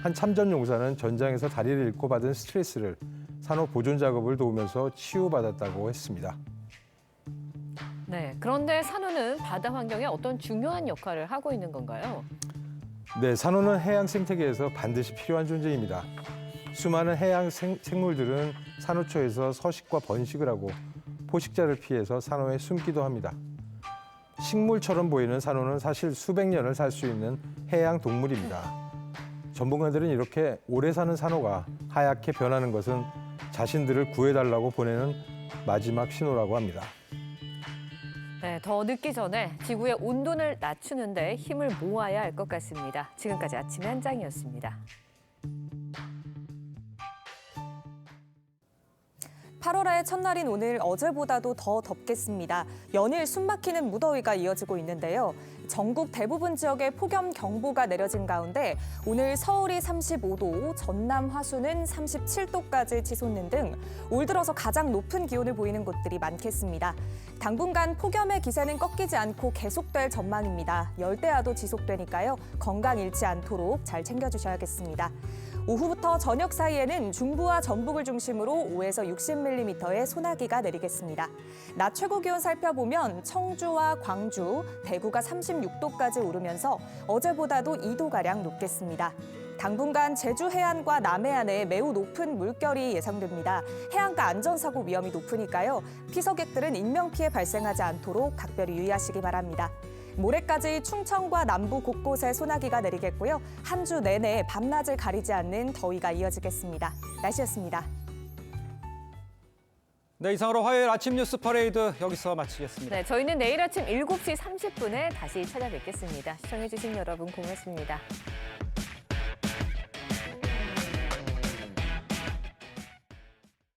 한 참전용사는 전장에서 다리를 잃고 받은 스트레스를 산호 보존 작업을 도우면서 치유받았다고 했습니다. 네, 그런데 산호는 바다 환경에 어떤 중요한 역할을 하고 있는 건가요? 네, 산호는 해양 생태계에서 반드시 필요한 존재입니다. 수많은 해양 생물들은 산호초에서 서식과 번식을 하고 포식자를 피해서 산호에 숨기도 합니다. 식물처럼 보이는 산호는 사실 수백 년을 살 수 있는 해양 동물입니다. 전문가들은 이렇게 오래 사는 산호가 하얗게 변하는 것은 자신들을 구해달라고 보내는 마지막 신호라고 합니다. 네, 더 늦기 전에 지구의 온도를 낮추는 데 힘을 모아야 할 것 같습니다. 지금까지 아침의 한 장이었습니다. 8월의 첫날인 오늘 어제보다도 더 덥겠습니다. 연일 숨막히는 무더위가 이어지고 있는데요. 전국 대부분 지역에 폭염경보가 내려진 가운데 오늘 서울이 35도, 전남 화순은 37도까지 치솟는 등 올 들어서 가장 높은 기온을 보이는 곳들이 많겠습니다. 당분간 폭염의 기세는 꺾이지 않고 계속될 전망입니다. 열대야도 지속되니까요. 건강 잃지 않도록 잘 챙겨주셔야겠습니다. 오후부터 저녁 사이에는 중부와 전북을 중심으로 5에서 60mm의 소나기가 내리겠습니다. 낮 최고 기온 살펴보면 청주와 광주, 대구가 36도까지 오르면서 어제보다도 2도가량 높겠습니다. 당분간 제주 해안과 남해안에 매우 높은 물결이 예상됩니다. 해안가 안전사고 위험이 높으니까요. 피서객들은 인명피해 발생하지 않도록 각별히 유의하시기 바랍니다. 모레까지 충청과 남부 곳곳에 소나기가 내리겠고요. 한 주 내내 밤낮을 가리지 않는 더위가 이어지겠습니다. 날씨였습니다. 네, 이상으로 화요일 아침 뉴스 퍼레이드 여기서 마치겠습니다. 네, 저희는 내일 아침 7시 30분에 다시 찾아뵙겠습니다. 시청해주신 여러분 고맙습니다.